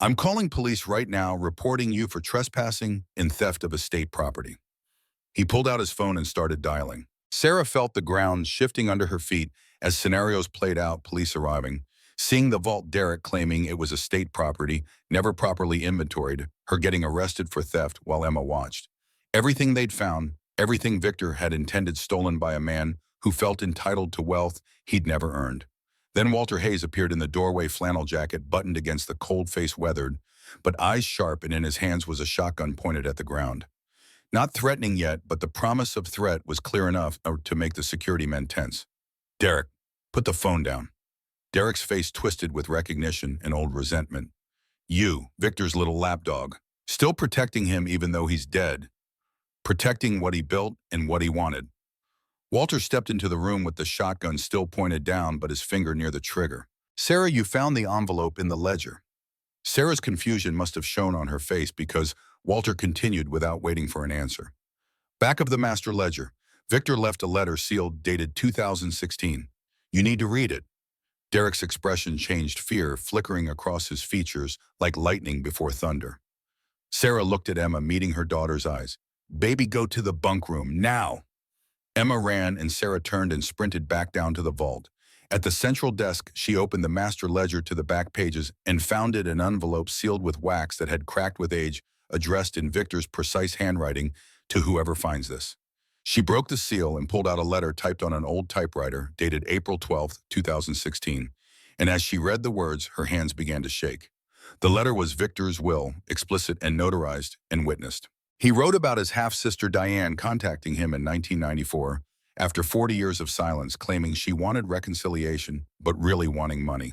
I'm calling police right now, reporting you for trespassing and theft of estate property." He pulled out his phone and started dialing. Sarah felt the ground shifting under her feet as scenarios played out, police arriving, seeing the vault, Derek claiming it was estate property, never properly inventoried, her getting arrested for theft while Emma watched. Everything they'd found, everything Victor had intended stolen by a man who felt entitled to wealth he'd never earned. Then Walter Hayes appeared in the doorway, flannel jacket buttoned against the cold face, weathered, but eyes sharp, and in his hands was a shotgun pointed at the ground. Not threatening yet, but the promise of threat was clear enough to make the security men tense. "Derek, put the phone down." Derek's face twisted with recognition and old resentment. "You, Victor's little lapdog, still protecting him even though he's dead. Protecting what he built and what he wanted." Walter stepped into the room with the shotgun still pointed down, but his finger near the trigger. Sarah, you found the envelope in the ledger. Sarah's confusion must have shown on her face because Walter continued without waiting for an answer. Back of the master ledger, Victor left a letter sealed dated 2016. You need to read it. Derek's expression changed, fear flickering across his features like lightning before thunder. Sarah looked at Emma, meeting her daughter's eyes. Baby, go to the bunk room, now! Emma ran and Sarah turned and sprinted back down to the vault. At the central desk, she opened the master ledger to the back pages and found it an envelope sealed with wax that had cracked with age, addressed in Victor's precise handwriting to whoever finds this. She broke the seal and pulled out a letter typed on an old typewriter dated April 12, 2016. And as she read the words, her hands began to shake. The letter was Victor's will, explicit and notarized and witnessed. He wrote about his half-sister Diane contacting him in 1994 after 40 years of silence, claiming she wanted reconciliation but really wanting money.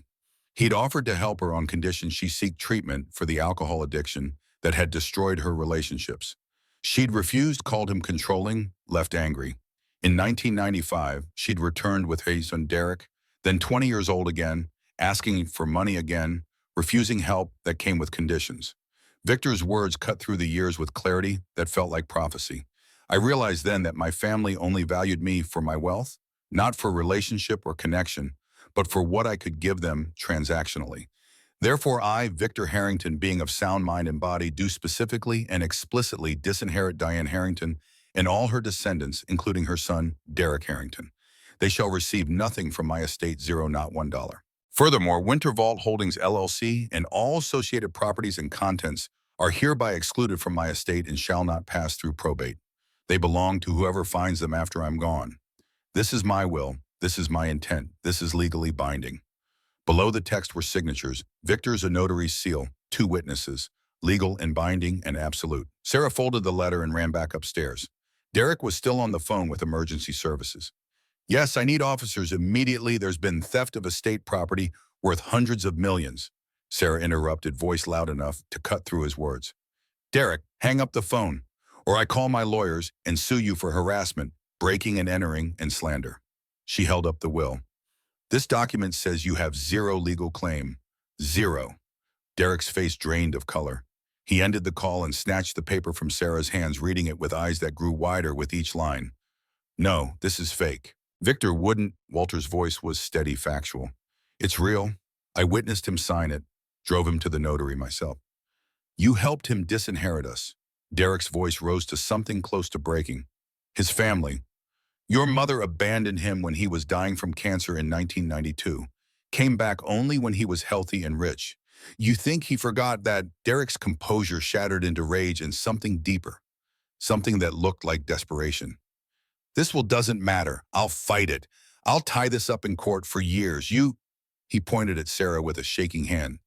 He'd offered to help her on condition she seek treatment for the alcohol addiction that had destroyed her relationships. She'd refused, called him controlling, left angry. In 1995, she'd returned with her son Derek, then 20 years old again, asking for money again, refusing help that came with conditions. Victor's words cut through the years with clarity that felt like prophecy. I realized then that my family only valued me for my wealth, not for relationship or connection, but for what I could give them transactionally. Therefore I, Victor Harrington, being of sound mind and body, do specifically and explicitly disinherit Diane Harrington and all her descendants, including her son, Derek Harrington. They shall receive nothing from my estate, zero, not $1. Furthermore, Winter Vault Holdings LLC and all associated properties and contents are hereby excluded from my estate and shall not pass through probate. They belong to whoever finds them after I'm gone. This is my will. This is my intent. This is legally binding. Below the text were signatures, Victor's a notary's seal, 2 witnesses, legal and binding and absolute. Sarah folded the letter and ran back upstairs. Derek was still on the phone with emergency services. Yes, I need officers immediately. There's been theft of estate property worth hundreds of millions. Sarah interrupted, voice loud enough to cut through his words. Derek, hang up the phone, or I call my lawyers and sue you for harassment, breaking and entering, and slander. She held up the will. This document says you have 0 legal claim. 0. Derek's face drained of color. He ended the call and snatched the paper from Sarah's hands, reading it with eyes that grew wider with each line. No, this is fake. Victor wouldn't. Walter's voice was steady, factual. It's real. I witnessed him sign it, drove him to the notary myself. You helped him disinherit us. Derek's voice rose to something close to breaking. His family. Your mother abandoned him when he was dying from cancer in 1992, came back only when he was healthy and rich. You think he forgot that? Derek's composure shattered into rage and something deeper, something that looked like desperation. This doesn't matter. I'll fight it. I'll tie this up in court for years. He pointed at Sarah with a shaking hand,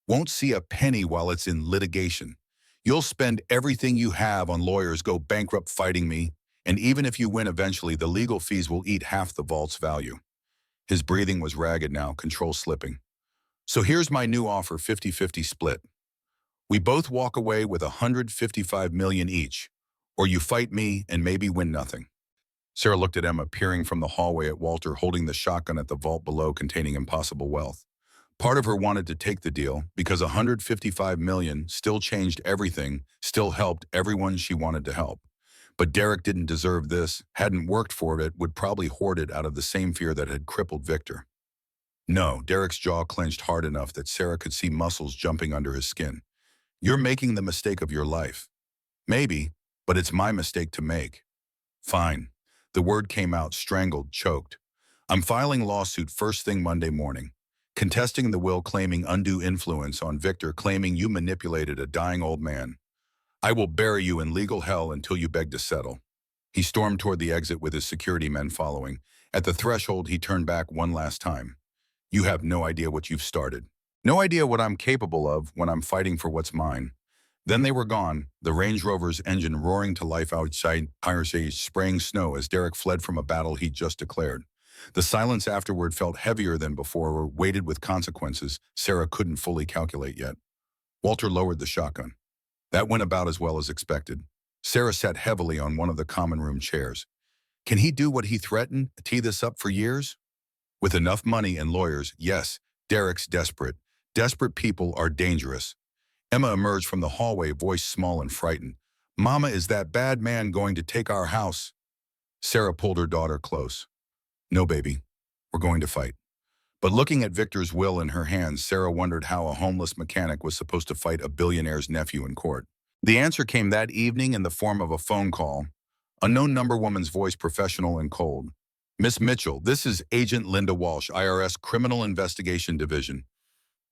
won't see a penny while it's in litigation. You'll spend everything you have on lawyers, go bankrupt fighting me, and even if you win eventually, the legal fees will eat half the vault's value. His breathing was ragged now, control slipping. So here's my new offer, 50-50 split. We both walk away with $155 million each, or you fight me and maybe win nothing. Sarah looked at Emma, peering from the hallway at Walter, holding the shotgun at the vault below containing impossible wealth. Part of her wanted to take the deal because $155 million still changed everything, still helped everyone she wanted to help. But Derek didn't deserve this, hadn't worked for it, would probably hoard it out of the same fear that had crippled Victor. No, Derek's jaw clenched hard enough that Sarah could see muscles jumping under his skin. You're making the mistake of your life. Maybe, but it's my mistake to make. Fine. The word came out, strangled, choked. I'm filing lawsuit first thing Monday morning, contesting the will, claiming undue influence on Victor, claiming you manipulated a dying old man. I will bury you in legal hell until you beg to settle. He stormed toward the exit with his security men following. At the threshold, he turned back one last time. You have no idea what you've started. No idea what I'm capable of when I'm fighting for what's mine. Then they were gone, the Range Rover's engine roaring to life outside, Piracy spraying snow as Derek fled from a battle he'd just declared. The silence afterward felt heavier than before, weighted with consequences Sarah couldn't fully calculate yet. Walter lowered the shotgun. That went about as well as expected. Sarah sat heavily on one of the common room chairs. Can he do what he threatened, tee this up for years? With enough money and lawyers, yes, Derek's desperate. Desperate people are dangerous. Emma emerged from the hallway, voice small and frightened. Mama, is that bad man going to take our house? Sarah pulled her daughter close. No, baby. We're going to fight. But looking at Victor's will in her hands, Sarah wondered how a homeless mechanic was supposed to fight a billionaire's nephew in court. The answer came that evening in the form of a phone call. Unknown number, woman's voice professional and cold. Miss Mitchell, this is Agent Linda Walsh, IRS Criminal Investigation Division.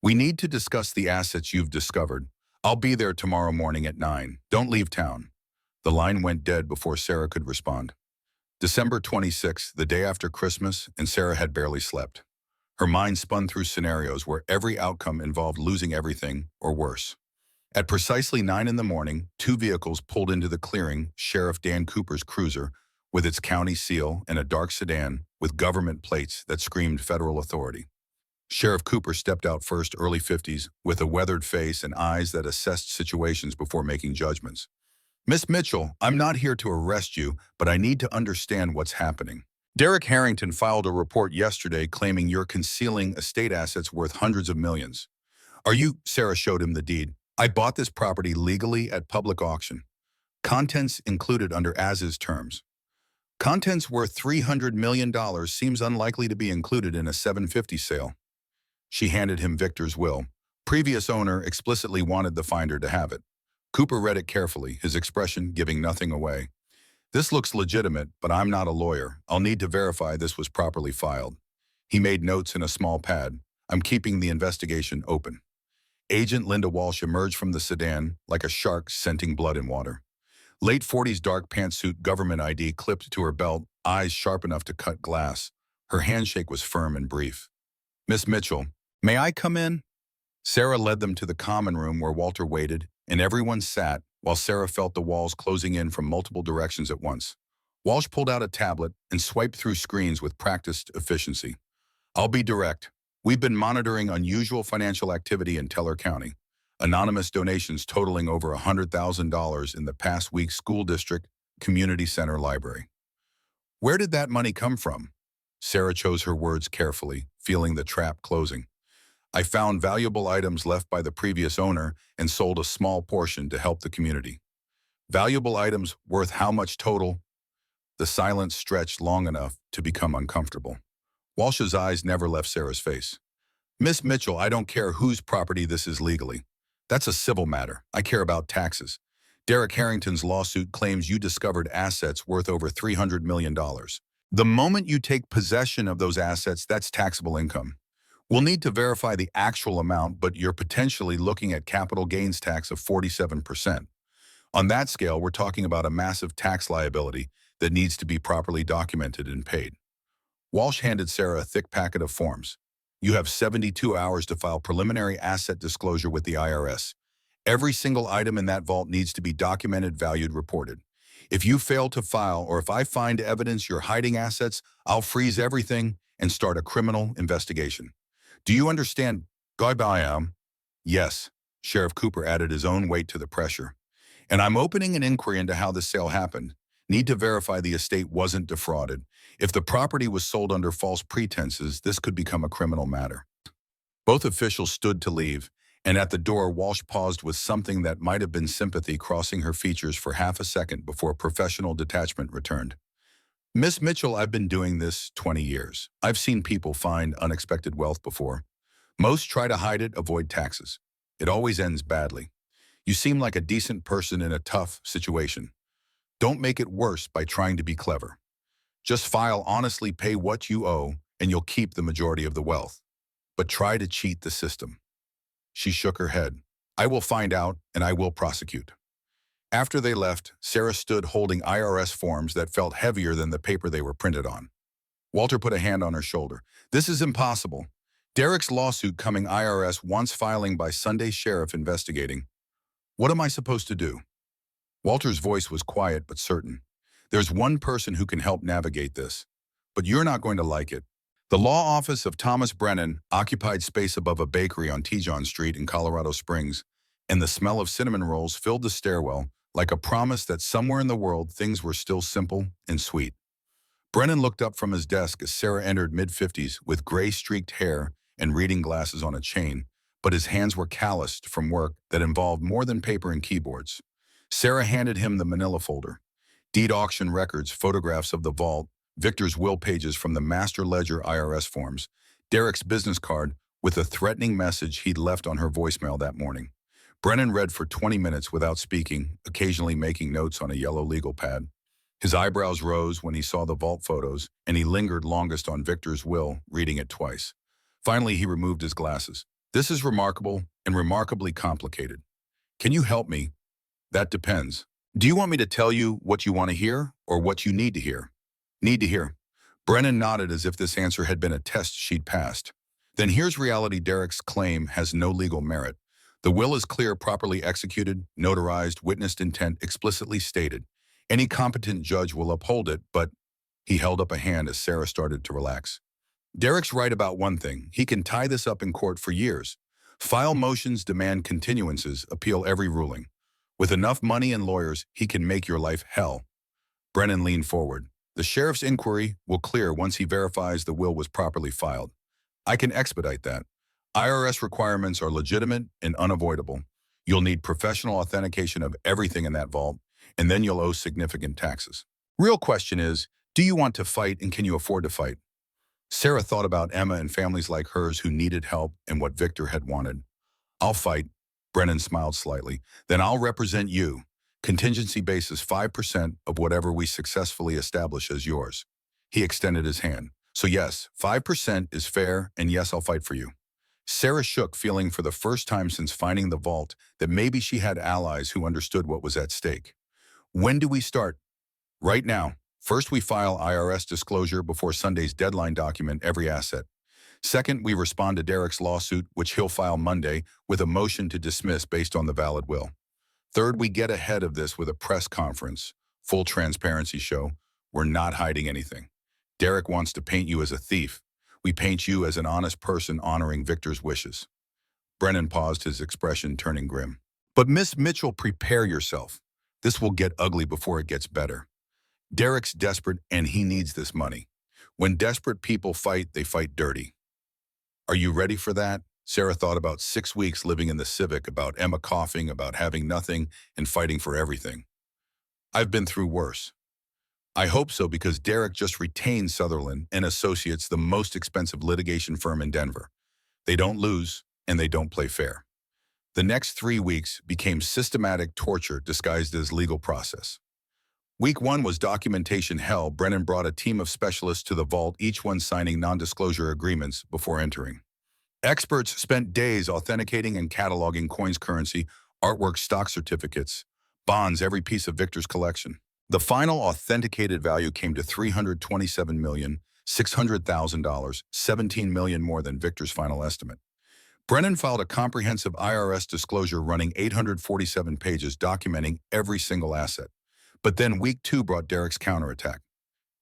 We need to discuss the assets you've discovered. I'll be there tomorrow morning at 9. Don't leave town. The line went dead before Sarah could respond. December 26th, the day after Christmas, and Sarah had barely slept. Her mind spun through scenarios where every outcome involved losing everything or worse. At precisely 9 in the morning, two vehicles pulled into the clearing, Sheriff Dan Cooper's cruiser, with its county seal, and a dark sedan with government plates that screamed federal authority. Sheriff Cooper stepped out first, early 50s, with a weathered face and eyes that assessed situations before making judgments. Miss Mitchell, I'm not here to arrest you, but I need to understand what's happening. Derek Harrington filed a report yesterday claiming you're concealing estate assets worth hundreds of millions. Are you? Sarah showed him the deed. I bought this property legally at public auction. Contents included under as-is terms. Contents worth $300 million seems unlikely to be included in a 750 sale. She handed him Victor's will. Previous owner explicitly wanted the finder to have it. Cooper read it carefully, his expression giving nothing away. This looks legitimate, but I'm not a lawyer. I'll need to verify this was properly filed. He made notes in a small pad. I'm keeping the investigation open. Agent Linda Walsh emerged from the sedan like a shark scenting blood and water. Late 40s dark pantsuit, government ID clipped to her belt, eyes sharp enough to cut glass. Her handshake was firm and brief. Miss Mitchell, may I come in? Sarah led them to the common room where Walter waited, and everyone sat while Sarah felt the walls closing in from multiple directions at once. Walsh pulled out a tablet and swiped through screens with practiced efficiency. I'll be direct. We've been monitoring unusual financial activity in Teller County. Anonymous donations totaling over $100,000 in the past week's school district, community center, library. Where did that money come from? Sarah chose her words carefully, feeling the trap closing. I found valuable items left by the previous owner and sold a small portion to help the community. Valuable items worth how much total? The silence stretched long enough to become uncomfortable. Walsh's eyes never left Sarah's face. Miss Mitchell, I don't care whose property this is legally. That's a civil matter. I care about taxes. Derek Harrington's lawsuit claims you discovered assets worth over $300 million. The moment you take possession of those assets, that's taxable income. We'll need to verify the actual amount, but you're potentially looking at capital gains tax of 47%. On that scale, we're talking about a massive tax liability that needs to be properly documented and paid. Walsh handed Sarah a thick packet of forms. You have 72 hours to file preliminary asset disclosure with the IRS. Every single item in that vault needs to be documented, valued, reported. If you fail to file, or if I find evidence you're hiding assets, I'll freeze everything and start a criminal investigation. Do you understand? Goodbye. Yes. Sheriff Cooper added his own weight to the pressure. And I'm opening an inquiry into how this sale happened. Need to verify the estate wasn't defrauded. If the property was sold under false pretenses, this could become a criminal matter. Both officials stood to leave, and at the door, Walsh paused with something that might have been sympathy crossing her features for half a second before professional detachment returned. Miss Mitchell, I've been doing this 20 years. I've seen people find unexpected wealth before. Most try to hide it, avoid taxes. It always ends badly. You seem like a decent person in a tough situation. Don't make it worse by trying to be clever. Just file honestly, pay what you owe, and you'll keep the majority of the wealth. But try to cheat the system. She shook her head. I will find out, and I will prosecute. After they left, Sarah stood holding IRS forms that felt heavier than the paper they were printed on. Walter put a hand on her shoulder. This is impossible. Derek's lawsuit coming, IRS wants filing by Sunday, sheriff investigating. What am I supposed to do? Walter's voice was quiet but certain. There's one person who can help navigate this, but you're not going to like it. The law office of Thomas Brennan occupied space above a bakery on Tejon Street in Colorado Springs, and the smell of cinnamon rolls filled the stairwell like a promise that somewhere in the world things were still simple and sweet. Brennan looked up from his desk as Sarah entered mid-50s with gray-streaked hair and reading glasses on a chain, but his hands were calloused from work that involved more than paper and keyboards. Sarah handed him the manila folder. Deed auction records, photographs of the vault, Victor's will pages from the master ledger IRS forms, Derek's business card with a threatening message he'd left on her voicemail that morning. Brennan read for 20 minutes without speaking, occasionally making notes on a yellow legal pad. His eyebrows rose when he saw the vault photos, and he lingered longest on Victor's will, reading it twice. Finally, he removed his glasses. This is remarkable and remarkably complicated. Can you help me? That depends. Do you want me to tell you what you want to hear or what you need to hear? Need to hear. Brennan nodded as if this answer had been a test she'd passed. Then here's reality. Derek's claim has no legal merit. The will is clear, properly executed, notarized, witnessed intent explicitly stated. Any competent judge will uphold it, but he held up a hand as Sarah started to relax. Derek's right about one thing. He can tie this up in court for years. File motions, demand continuances, appeal every ruling. With enough money and lawyers, he can make your life hell. Brennan leaned forward. The sheriff's inquiry will clear once he verifies the will was properly filed. I can expedite that. IRS requirements are legitimate and unavoidable. You'll need professional authentication of everything in that vault, and then you'll owe significant taxes. Real question is, do you want to fight and can you afford to fight? Sarah thought about Emma and families like hers who needed help and what Victor had wanted. I'll fight. Brennan smiled slightly. Then I'll represent you. Contingency basis 5% of whatever we successfully establish as yours. He extended his hand. So yes, 5% is fair, and yes, I'll fight for you. Sarah shook, feeling for the first time since finding the vault that maybe she had allies who understood what was at stake. When do we start? Right now. First, we file IRS disclosure before Sunday's deadline, document every asset. Second, we respond to Derek's lawsuit, which he'll file Monday, with a motion to dismiss based on the valid will. Third, we get ahead of this with a press conference, full transparency show. We're not hiding anything. Derek wants to paint you as a thief. We paint you as an honest person honoring Victor's wishes. Brennan paused, his expression turning grim. But Miss Mitchell, prepare yourself. This will get ugly before it gets better. Derek's desperate and he needs this money. When desperate people fight, they fight dirty. Are you ready for that? Sarah thought about 6 weeks living in the Civic, about Emma coughing, about having nothing and fighting for everything. I've been through worse. I hope so, because Derek just retained Sutherland and Associates, the most expensive litigation firm in Denver. They don't lose and they don't play fair. The next 3 weeks became systematic torture disguised as legal process. Week 1 was documentation hell. Brennan brought a team of specialists to the vault, each one signing non-disclosure agreements before entering. Experts spent days authenticating and cataloging coins, currency, artwork, stock certificates, bonds, every piece of Victor's collection. The final authenticated value came to $327,600,000, $17 million more than Victor's final estimate. Brennan filed a comprehensive IRS disclosure running 847 pages documenting every single asset. But then week 2 brought Derek's counterattack.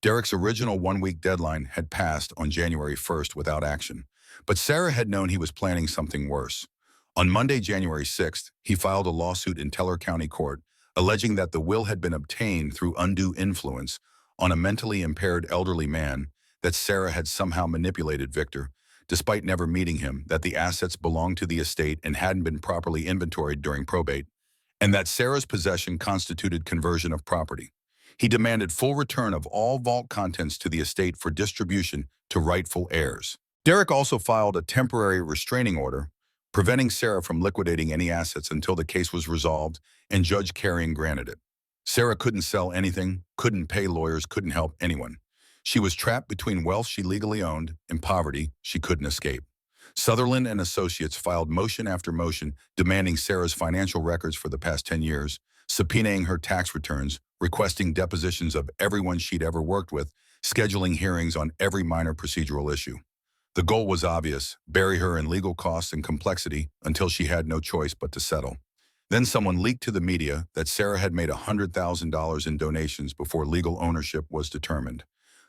Derek's original 1-week deadline had passed on January 1st without action, but Sarah had known he was planning something worse. On Monday, January 6th, he filed a lawsuit in Teller County Court, alleging that the will had been obtained through undue influence on a mentally impaired elderly man, that Sarah had somehow manipulated Victor, despite never meeting him, that the assets belonged to the estate and hadn't been properly inventoried during probate, and that Sarah's possession constituted conversion of property. He demanded full return of all vault contents to the estate for distribution to rightful heirs. Derek also filed a temporary restraining order, preventing Sarah from liquidating any assets until the case was resolved, and Judge Carrion granted it. Sarah couldn't sell anything, couldn't pay lawyers, couldn't help anyone. She was trapped between wealth she legally owned and poverty she couldn't escape. Sutherland and Associates filed motion after motion demanding Sarah's financial records for the past 10 years, subpoenaing her tax returns, requesting depositions of everyone she'd ever worked with, scheduling hearings on every minor procedural issue. The goal was obvious: bury her in legal costs and complexity until she had no choice but to settle. Then someone leaked to the media that Sarah had made $100,000 in donations before legal ownership was determined.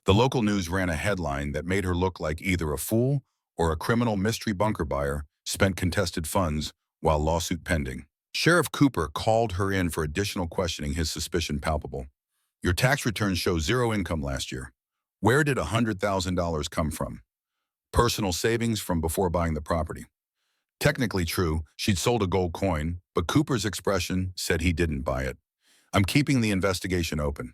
The local news ran a headline that made her look like either a fool or a criminal mystery bunker buyer spent contested funds while lawsuit pending. Sheriff Cooper called her in for additional questioning, his suspicion palpable. Your tax returns show zero income last year. Where did $100,000 come from? Personal savings from before buying the property. Technically true, she'd sold a gold coin, but Cooper's expression said he didn't buy it. I'm keeping the investigation open.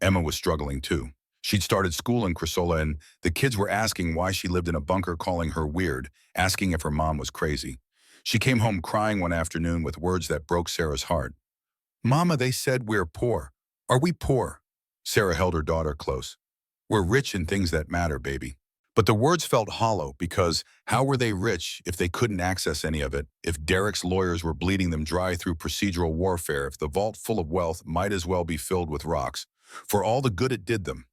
Emma was struggling too. She'd started school in Crasola and the kids were asking why she lived in a bunker, calling her weird, asking if her mom was crazy. She came home crying one afternoon with words that broke Sarah's heart. Mama, they said we're poor. Are we poor? Sarah held her daughter close. We're rich in things that matter, baby. But the words felt hollow because how were they rich if they couldn't access any of it, if Derek's lawyers were bleeding them dry through procedural warfare, if the vault full of wealth might as well be filled with rocks, for all the good it did them?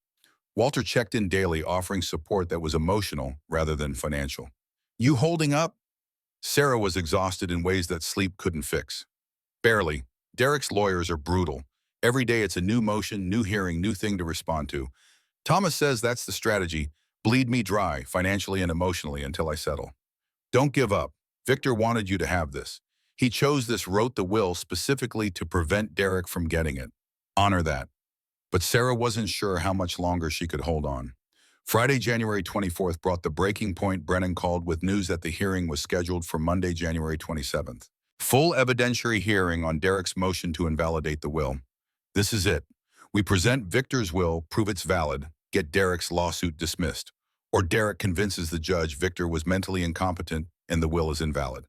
Walter checked in daily, offering support that was emotional rather than financial. You holding up? Sarah was exhausted in ways that sleep couldn't fix. Barely. Derek's lawyers are brutal. Every day it's a new motion, new hearing, new thing to respond to. Thomas says that's the strategy. Bleed me dry, financially and emotionally, until I settle. Don't give up. Victor wanted you to have this. He chose this, wrote the will specifically to prevent Derek from getting it. Honor that. But Sarah wasn't sure how much longer she could hold on. Friday, January 24th brought the breaking point. Brennan called with news that the hearing was scheduled for Monday, January 27th. Full evidentiary hearing on Derek's motion to invalidate the will. This is it. We present Victor's will, prove it's valid, get Derek's lawsuit dismissed. Or Derek convinces the judge Victor was mentally incompetent and the will is invalid.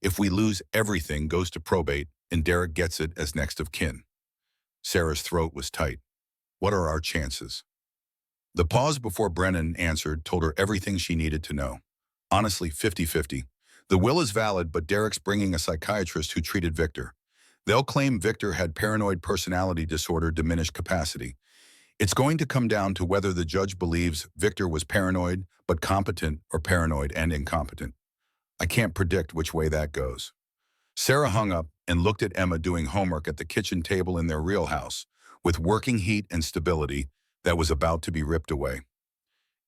If we lose, everything goes to probate and Derek gets it as next of kin. Sarah's throat was tight. What are our chances? The pause before Brennan answered told her everything she needed to know. Honestly, 50-50. The will is valid, but Derek's bringing a psychiatrist who treated Victor. They'll claim Victor had paranoid personality disorder, diminished capacity. It's going to come down to whether the judge believes Victor was paranoid but competent or paranoid and incompetent. I can't predict which way that goes. Sarah hung up and looked at Emma doing homework at the kitchen table in their real house, with working heat and stability that was about to be ripped away.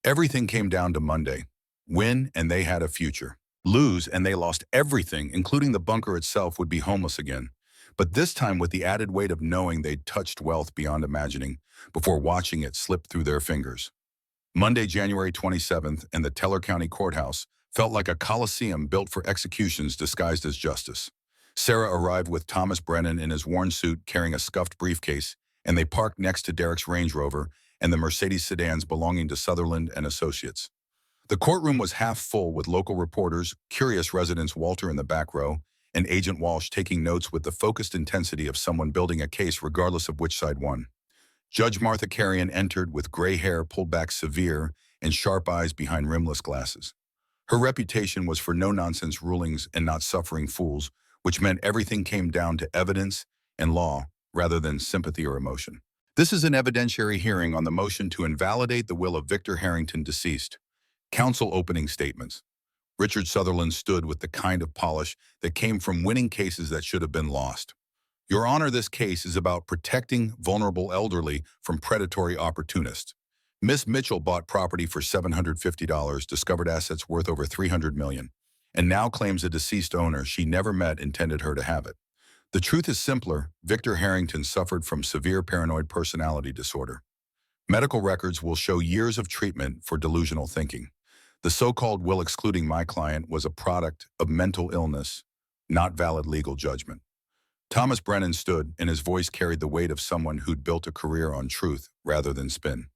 Everything came down to Monday. Win, and they had a future. Lose, and they lost everything, including the bunker itself, would be homeless again. But this time with the added weight of knowing they'd touched wealth beyond imagining before watching it slip through their fingers. Monday, January 27th, and the Teller County Courthouse felt like a coliseum built for executions disguised as justice. Sarah arrived with Thomas Brennan in his worn suit carrying a scuffed briefcase, and they parked next to Derek's Range Rover and the Mercedes sedans belonging to Sutherland and Associates. The courtroom was half full with local reporters, curious residents, Walter in the back row, and Agent Walsh taking notes with the focused intensity of someone building a case regardless of which side won. Judge Martha Carrion entered with gray hair pulled back severe and sharp eyes behind rimless glasses. Her reputation was for no-nonsense rulings and not suffering fools, which meant everything came down to evidence and law rather than sympathy or emotion. This is an evidentiary hearing on the motion to invalidate the will of Victor Harrington, deceased. Counsel opening statements. Richard Sutherland stood with the kind of polish that came from winning cases that should have been lost. Your Honor, this case is about protecting vulnerable elderly from predatory opportunists. Miss Mitchell bought property for $750, discovered assets worth over $300 million, and now claims a deceased owner she never met intended her to have it. The truth is simpler. Victor Harrington suffered from severe paranoid personality disorder. Medical records will show years of treatment for delusional thinking. The so-called will excluding my client was a product of mental illness, not valid legal judgment. Thomas Brennan stood, and his voice carried the weight of someone who'd built a career on truth rather than spin.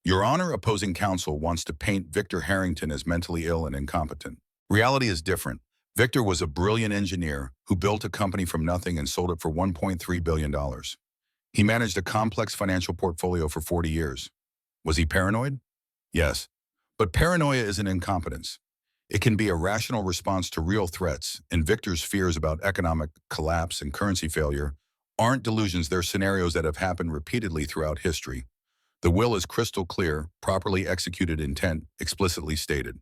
Your Honor, opposing counsel wants to paint Victor Harrington as mentally ill and incompetent. Reality is different. Victor was a brilliant engineer who built a company from nothing and sold it for $1.3 billion. He managed a complex financial portfolio for 40 years. Was he paranoid? Yes. But paranoia isn't incompetence. It can be a rational response to real threats, and Victor's fears about economic collapse and currency failure aren't delusions. They're scenarios that have happened repeatedly throughout history. The will is crystal clear, properly executed intent, explicitly stated.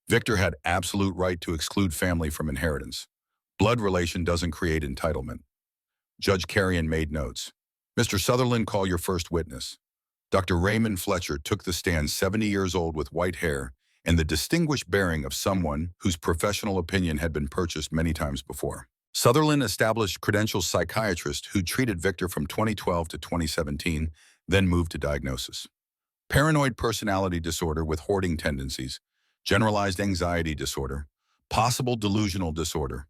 Victor had absolute right to exclude family from inheritance. Blood relation doesn't create entitlement. Judge Carrion made notes. Mr. Sutherland, call your first witness. Dr. Raymond Fletcher took the stand, 70 years old with white hair and the distinguished bearing of someone whose professional opinion had been purchased many times before. Sutherland, established credentialed psychiatrist who treated Victor from 2012 to 2017, then moved to diagnosis. Paranoid personality disorder with hoarding tendencies. generalized anxiety disorder, possible delusional disorder.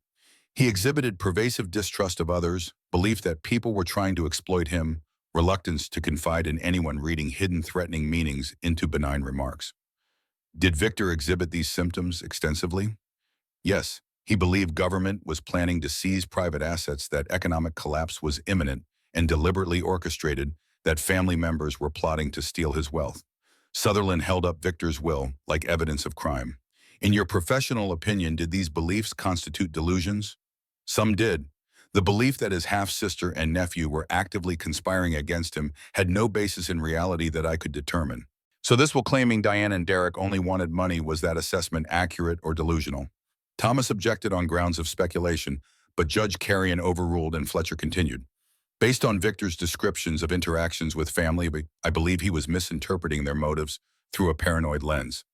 He exhibited pervasive distrust of others, belief that people were trying to exploit him, reluctance to confide in anyone, reading hidden threatening meanings into benign remarks. Did Victor exhibit these symptoms extensively? Yes, he believed government was planning to seize private assets, that economic collapse was imminent and deliberately orchestrated, that family members were plotting to steal his wealth. Sutherland held up Victor's will like evidence of crime. In your professional opinion, did these beliefs constitute delusions? Some did. The belief that his half-sister and nephew were actively conspiring against him had no basis in reality that I could determine. So this will claiming Diane and Derek only wanted money, was that assessment accurate or delusional? Thomas objected on grounds of speculation, but Judge Carrion overruled and Fletcher continued. Based on Victor's descriptions of interactions with family, I believe he was misinterpreting their motives through a paranoid lens.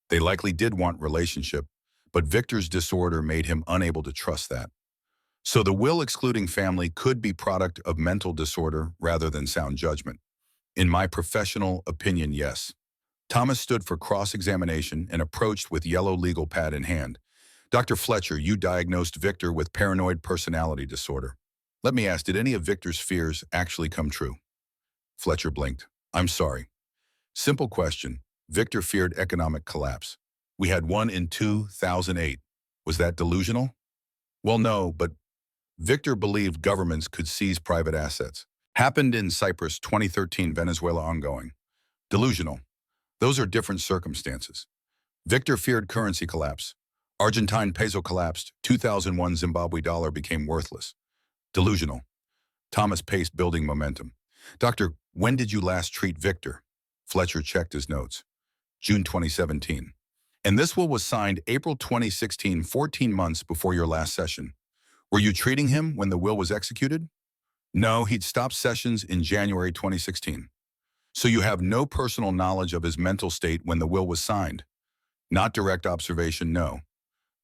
They likely did want relationship, but Victor's disorder made him unable to trust that. So the will excluding family could be product of mental disorder rather than sound judgment. In my professional opinion, yes. Thomas stood for cross-examination and approached with yellow legal pad in hand. Dr. Fletcher, you diagnosed Victor with paranoid personality disorder. Let me ask, did any of Victor's fears actually come true? Fletcher blinked. I'm sorry. Simple question. Victor feared economic collapse. We had one in 2008. Was that delusional? Well, no, but Victor believed governments could seize private assets. Happened in Cyprus, 2013, Venezuela ongoing. Delusional. Those are different circumstances. Victor feared currency collapse. Argentine peso collapsed. 2001 Zimbabwe dollar became worthless. Delusional. Thomas paced, building momentum. Doctor, when did you last treat Victor? Fletcher checked his notes. June 2017. And this will was signed April 2016, 14 months before your last session. Were you treating him when the will was executed? No, he'd stopped sessions in January 2016. So you have no personal knowledge of his mental state when the will was signed? Not direct observation, no.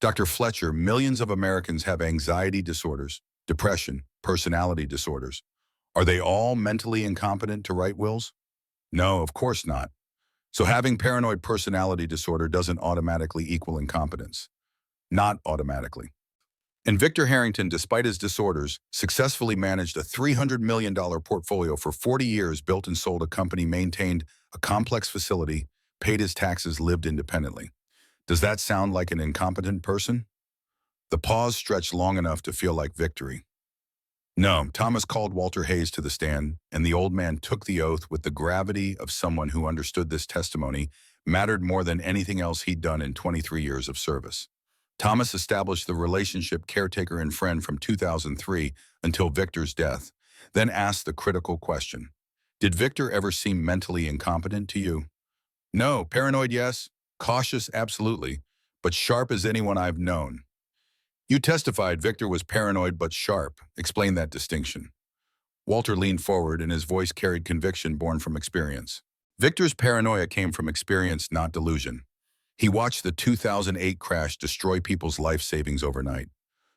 Dr. Fletcher, millions of Americans have anxiety disorders, depression, personality disorders. Are they all mentally incompetent to write wills? No, of course not. So having paranoid personality disorder doesn't automatically equal incompetence. Not automatically. And Victor Harrington, despite his disorders, successfully managed a $300 million portfolio for 40 years, built and sold a company, maintained a complex facility, paid his taxes, lived independently. Does that sound like an incompetent person? The pause stretched long enough to feel like victory. No, Thomas called Walter Hayes to the stand, and the old man took the oath with the gravity of someone who understood this testimony mattered more than anything else he'd done in 23 years of service. Thomas established the relationship caretaker and friend from 2003 until Victor's death, then asked the critical question. Did Victor ever seem mentally incompetent to you? No, paranoid, yes. Cautious, absolutely. But sharp as anyone I've known. You testified Victor was paranoid but sharp. Explain that distinction. Walter leaned forward, and his voice carried conviction born from experience. Victor's paranoia came from experience, not delusion. He watched the 2008 crash destroy people's life savings overnight,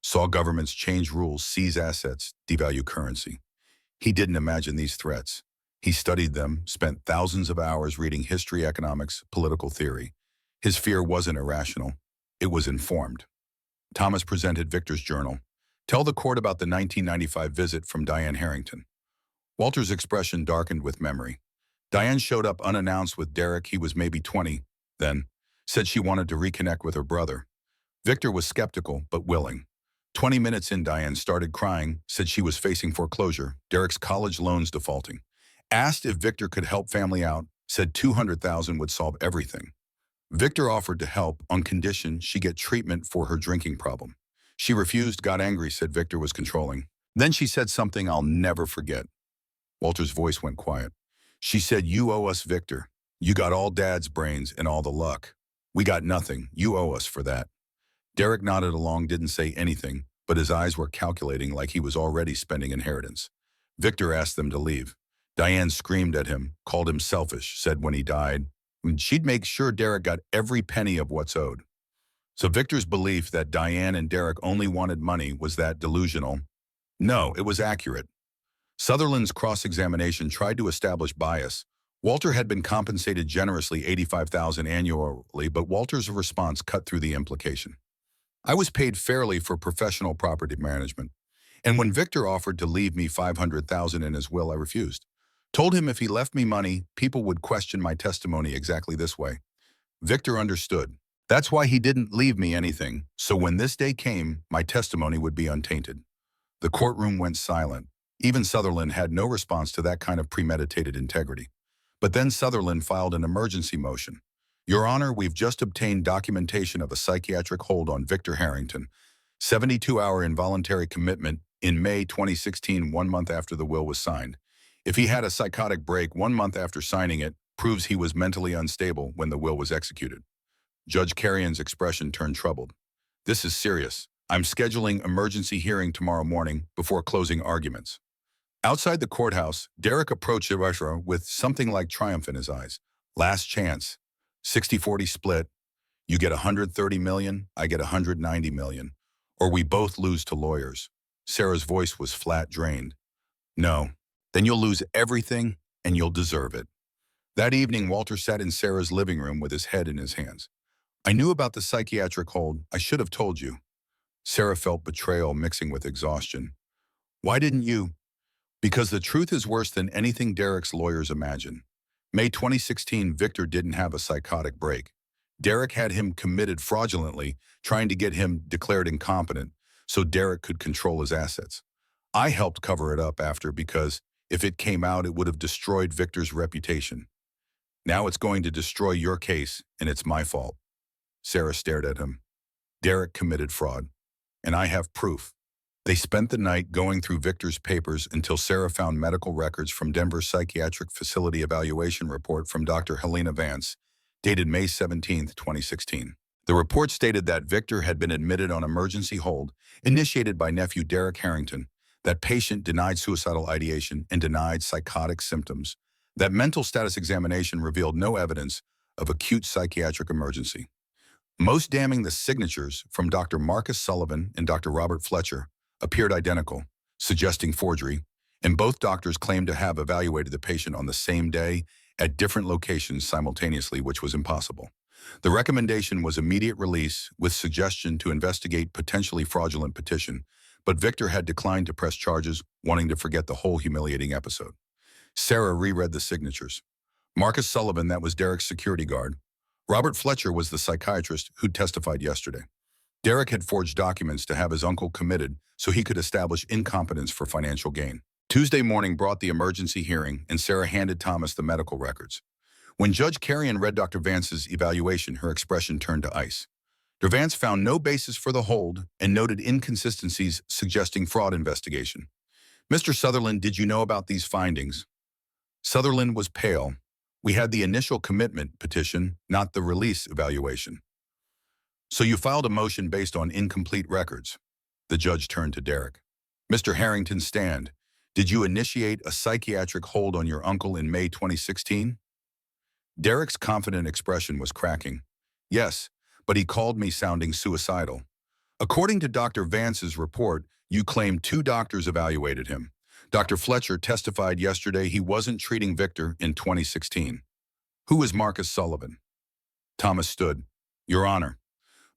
saw governments change rules, seize assets, devalue currency. He didn't imagine these threats. He studied them, spent thousands of hours reading history, economics, political theory. His fear wasn't irrational. It was informed. Thomas presented Victor's journal. Tell the court about the 1995 visit from Diane Harrington. Walter's expression darkened with memory. Diane showed up unannounced with Derek. He was maybe 20 then. Said she wanted to reconnect with her brother. Victor was skeptical but willing. 20 minutes in, Diane started crying, said she was facing foreclosure, Derek's college loans defaulting. Asked if Victor could help family out, said $200,000 would solve everything. Victor offered to help on condition she get treatment for her drinking problem. She refused, got angry, said Victor was controlling. Then she said something I'll never forget. Walter's voice went quiet. She said, "You owe us, Victor. You got all Dad's brains and all the luck. We got nothing. You owe us for that." Derek nodded along, didn't say anything, but his eyes were calculating like he was already spending inheritance. Victor asked them to leave. Diane screamed at him, called him selfish, said when he died, she'd make sure Derek got every penny of what's owed. So Victor's belief that Diane and Derek only wanted money, was that delusional? No, it was accurate. Sutherland's cross-examination tried to establish bias. Walter had been compensated generously $85,000 annually, but Walter's response cut through the implication. I was paid fairly for professional property management, and when Victor offered to leave me $500,000 in his will, I refused. Told him if he left me money, people would question my testimony exactly this way. Victor understood. That's why he didn't leave me anything, so when this day came, my testimony would be untainted. The courtroom went silent. Even Sutherland had no response to that kind of premeditated integrity. But then Sutherland filed an emergency motion. Your Honor, we've just obtained documentation of a psychiatric hold on Victor Harrington, 72-hour involuntary commitment in May 2016, 1 month after the will was signed. If he had a psychotic break 1 month after signing it, proves he was mentally unstable when the will was executed. Judge Carrion's expression turned troubled. This is serious. I'm scheduling emergency hearing tomorrow morning before closing arguments. Outside the courthouse, Derek approached the usher with something like triumph in his eyes. Last chance. 60-40 split. You get $130 million, I get $190 million. Or we both lose to lawyers. Sarah's voice was flat, drained. No. Then you'll lose everything, and you'll deserve it. That evening, Walter sat in Sarah's living room with his head in his hands. I knew about the psychiatric hold. I should have told you. Sarah felt betrayal mixing with exhaustion. Why didn't you? Because the truth is worse than anything Derek's lawyers imagine. May 2016, Victor didn't have a psychotic break. Derek had him committed fraudulently, trying to get him declared incompetent so Derek could control his assets. I helped cover it up after because if it came out, it would have destroyed Victor's reputation. Now it's going to destroy your case, and it's my fault. Sarah stared at him. Derek committed fraud, and I have proof. They spent the night going through Victor's papers until Sarah found medical records from Denver's Psychiatric Facility Evaluation Report from Dr. Helena Vance, dated May 17, 2016. The report stated that Victor had been admitted on emergency hold, initiated by nephew Derek Harrington, that patient denied suicidal ideation and denied psychotic symptoms, that mental status examination revealed no evidence of acute psychiatric emergency. Most damning, the signatures from Dr. Marcus Sullivan and Dr. Robert Fletcher appeared identical, suggesting forgery, and both doctors claimed to have evaluated the patient on the same day at different locations simultaneously, which was impossible. The recommendation was immediate release with suggestion to investigate potentially fraudulent petition, but Victor had declined to press charges, wanting to forget the whole humiliating episode. Sarah reread the signatures. Marcus Sullivan, that was Derek's security guard. Robert Fletcher was the psychiatrist who testified yesterday. Derek had forged documents to have his uncle committed so he could establish incompetence for financial gain. Tuesday morning brought the emergency hearing, and Sarah handed Thomas the medical records. When Judge Carrion read Dr. Vance's evaluation, her expression turned to ice. Dr. Vance found no basis for the hold and noted inconsistencies suggesting fraud investigation. Mr. Sutherland, did you know about these findings? Sutherland was pale. We had the initial commitment petition, not the release evaluation. So you filed a motion based on incomplete records. The judge turned to Derek. Mr. Harrington, stand. Did you initiate a psychiatric hold on your uncle in May 2016? Derek's confident expression was cracking. Yes, but he called me sounding suicidal. According to Dr. Vance's report, you claim 2 doctors evaluated him. Dr. Fletcher testified yesterday he wasn't treating Victor in 2016. Who is Marcus Sullivan? Thomas stood. Your Honor,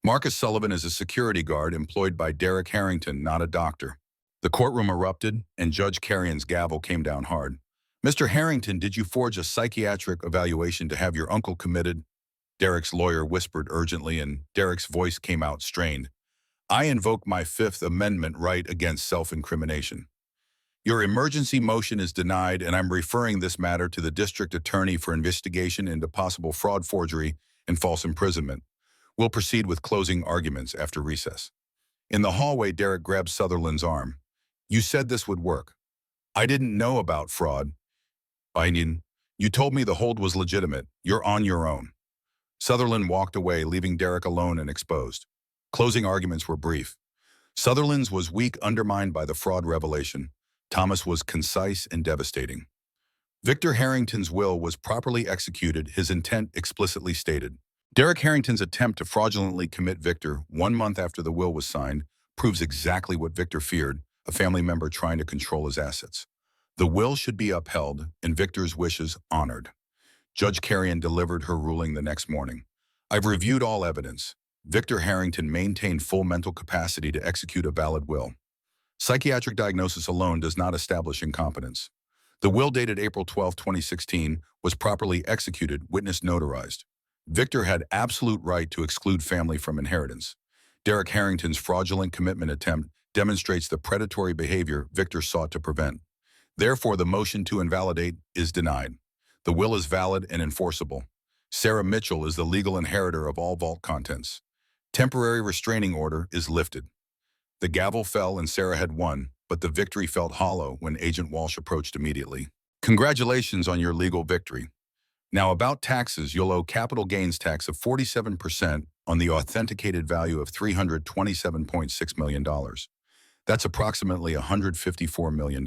Marcus Sullivan is a security guard employed by Derek Harrington, not a doctor. The courtroom erupted, and Judge Carrion's gavel came down hard. Mr. Harrington, did you forge a psychiatric evaluation to have your uncle committed? Derek's lawyer whispered urgently, and Derek's voice came out strained. I invoke my Fifth Amendment right against self-incrimination. Your emergency motion is denied, and I'm referring this matter to the district attorney for investigation into possible fraud, forgery, and false imprisonment. We'll proceed with closing arguments after recess. In the hallway, Derek grabbed Sutherland's arm. You said this would work. I didn't know about fraud. You told me the hold was legitimate. You're on your own. Sutherland walked away, leaving Derek alone and exposed. Closing arguments were brief. Sutherland's was weak, undermined by the fraud revelation. Thomas was concise and devastating. Victor Harrington's will was properly executed, his intent explicitly stated. Derek Harrington's attempt to fraudulently commit Victor 1 month after the will was signed proves exactly what Victor feared, a family member trying to control his assets. The will should be upheld and Victor's wishes honored. Judge Carrion delivered her ruling the next morning. I've reviewed all evidence. Victor Harrington maintained full mental capacity to execute a valid will. Psychiatric diagnosis alone does not establish incompetence. The will dated April 12, 2016 was properly executed, witness notarized. Victor had absolute right to exclude family from inheritance. Derek Harrington's fraudulent commitment attempt demonstrates the predatory behavior Victor sought to prevent. Therefore, the motion to invalidate is denied. The will is valid and enforceable. Sarah Mitchell is the legal inheritor of all vault contents. Temporary restraining order is lifted. The gavel fell and Sarah had won, but the victory felt hollow when Agent Walsh approached immediately. Congratulations on your legal victory. Now about taxes, you'll owe capital gains tax of 47% on the authenticated value of $327.6 million. That's approximately $154 million.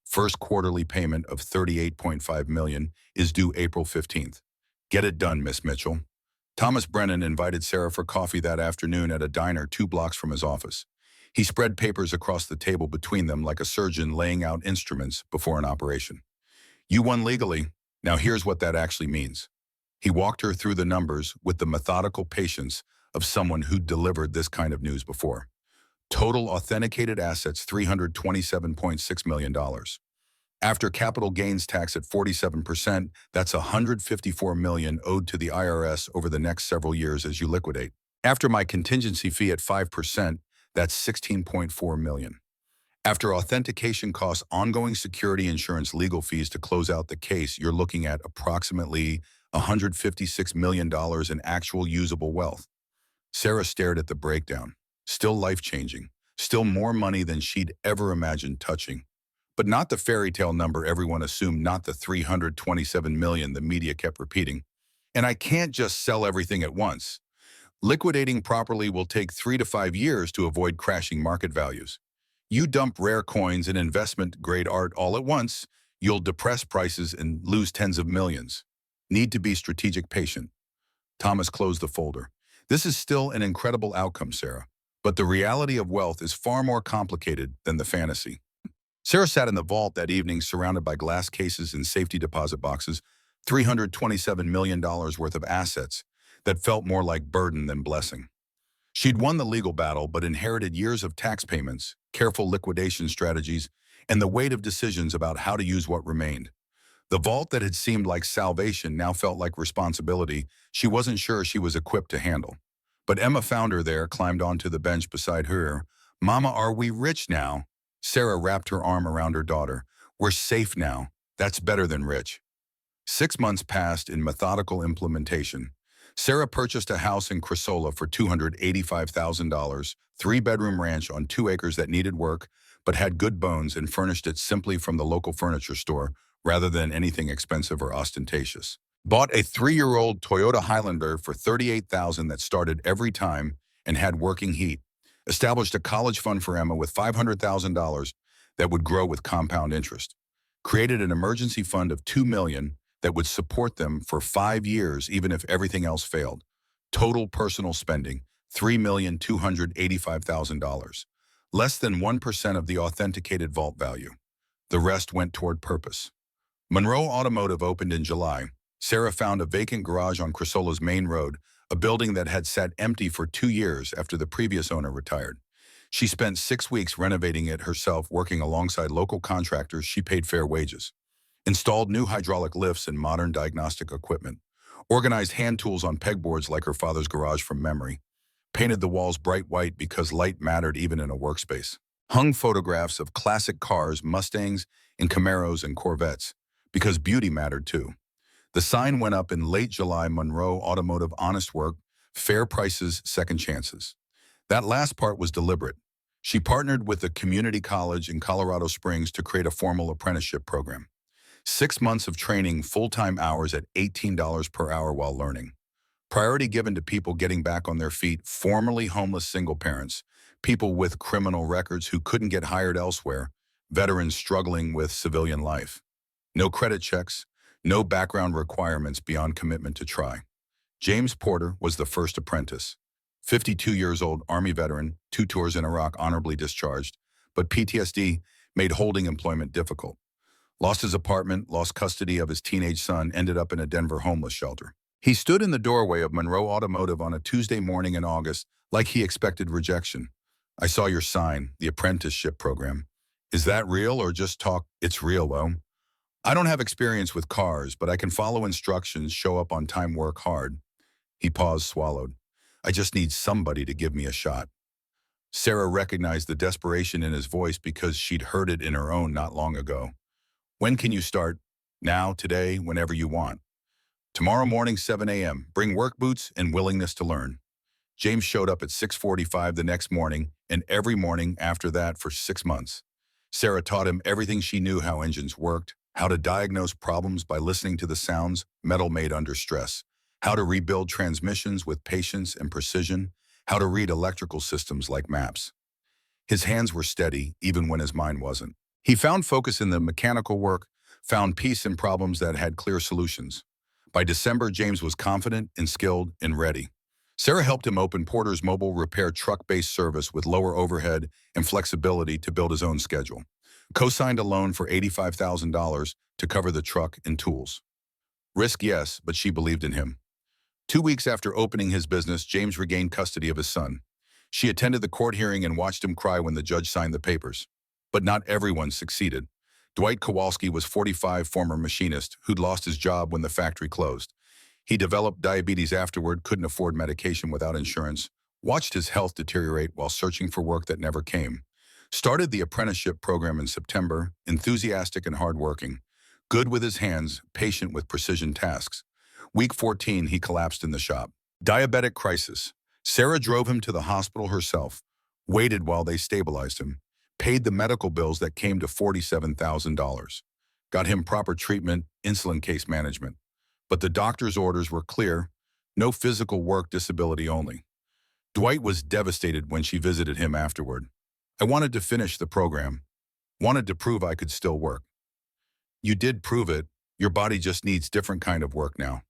First quarterly payment of $38.5 million is due April 15th. Get it done, Miss Mitchell. Thomas Brennan invited Sarah for coffee that afternoon at a diner 2 blocks from his office. He spread papers across the table between them like a surgeon laying out instruments before an operation. You won legally. Now here's what that actually means. He walked her through the numbers with the methodical patience of someone who'd delivered this kind of news before. Total authenticated assets, $327.6 million. After capital gains tax at 47%, that's $154 million owed to the IRS over the next several years as you liquidate. After my contingency fee at 5%, that's $16.4 million. After authentication costs, ongoing security insurance, legal fees to close out the case, you're looking at approximately $156 million in actual usable wealth. Sarah stared at the breakdown. Still life-changing. Still more money than she'd ever imagined touching. But not the fairy tale number everyone assumed, not the $327 million the media kept repeating. And I can't just sell everything at once. Liquidating properly will take 3 to 5 years to avoid crashing market values. You dump rare coins and investment-grade art all at once, you'll depress prices and lose tens of millions. Need to be strategic, patient. Thomas closed the folder. This is still an incredible outcome, Sarah. But the reality of wealth is far more complicated than the fantasy. Sarah sat in the vault that evening surrounded by glass cases and safety deposit boxes, $327 million worth of assets that felt more like burden than blessing. She'd won the legal battle but inherited years of tax payments, careful liquidation strategies, and the weight of decisions about how to use what remained. The vault that had seemed like salvation now felt like responsibility she wasn't sure she was equipped to handle. But Emma found her there, climbed onto the bench beside her. Mama, are we rich now? Sarah wrapped her arm around her daughter. We're safe now. That's better than rich. 6 months passed in methodical implementation. Sarah purchased a house in Crasola for $285,000, 3-bedroom ranch on 2 acres that needed work, but had good bones, and furnished it simply from the local furniture store rather than anything expensive or ostentatious. Bought a 3-year-old Toyota Highlander for $38,000 that started every time and had working heat. Established a college fund for Emma with $500,000 that would grow with compound interest. Created an emergency fund of $2 million that would support them for 5 years even if everything else failed. Total personal spending, $3,285,000. Less than 1% of the authenticated vault value. The rest went toward purpose. Monroe Automotive opened in July. Sarah found a vacant garage on Crasola's main road, a building that had sat empty for 2 years after the previous owner retired. She spent 6 weeks renovating it herself, working alongside local contractors she paid fair wages. Installed new hydraulic lifts and modern diagnostic equipment. Organized hand tools on pegboards like her father's garage from memory. Painted the walls bright white because light mattered even in a workspace. Hung photographs of classic cars, Mustangs, and Camaros and Corvettes, because beauty mattered too. The sign went up in late July: Monroe Automotive, honest work, fair prices, second chances. That last part was deliberate. She partnered with a community college in Colorado Springs to create a formal apprenticeship program. 6 months of training, full-time hours at $18 per hour while learning. Priority given to people getting back on their feet, formerly homeless single parents, people with criminal records who couldn't get hired elsewhere, veterans struggling with civilian life. No credit checks, no background requirements beyond commitment to try. James Porter was the first apprentice. 52 years old, Army veteran, 2 tours in Iraq, honorably discharged, but PTSD made holding employment difficult. Lost his apartment, lost custody of his teenage son, ended up in a Denver homeless shelter. He stood in the doorway of Monroe Automotive on a Tuesday morning in August like he expected rejection. I saw your sign, the apprenticeship program. Is that real or just talk? It's real, though. I don't have experience with cars, but I can follow instructions, show up on time, work hard. He paused, swallowed. I just need somebody to give me a shot. Sarah recognized the desperation in his voice because she'd heard it in her own not long ago. When can you start? Now, today, whenever you want. Tomorrow morning, 7 a.m. Bring work boots and willingness to learn. James showed up at 6:45 the next morning and every morning after that for 6 months. Sarah taught him everything she knew: how engines worked, how to diagnose problems by listening to the sounds metal made under stress, how to rebuild transmissions with patience and precision, how to read electrical systems like maps. His hands were steady even when his mind wasn't. He found focus in the mechanical work, found peace in problems that had clear solutions. By December, James was confident and skilled and ready. Sarah helped him open Porter's mobile repair truck-based service with lower overhead and flexibility to build his own schedule. Co-signed a loan for $85,000 to cover the truck and tools. Risk, yes, but she believed in him. 2 weeks after opening his business, James regained custody of his son. She attended the court hearing and watched him cry when the judge signed the papers. But not everyone succeeded. Dwight Kowalski was 45, former machinist, who'd lost his job when the factory closed. He developed diabetes afterward, couldn't afford medication without insurance, watched his health deteriorate while searching for work that never came. Started the apprenticeship program in September, enthusiastic and hardworking, good with his hands, patient with precision tasks. Week 14, he collapsed in the shop. Diabetic crisis. Sarah drove him to the hospital herself, waited while they stabilized him, paid the medical bills that came to $47,000, got him proper treatment, insulin case management. But the doctor's orders were clear: no physical work, disability only. Dwight was devastated when she visited him afterward. I wanted to finish the program, wanted to prove I could still work. You did prove it. Your body just needs different kind of work now.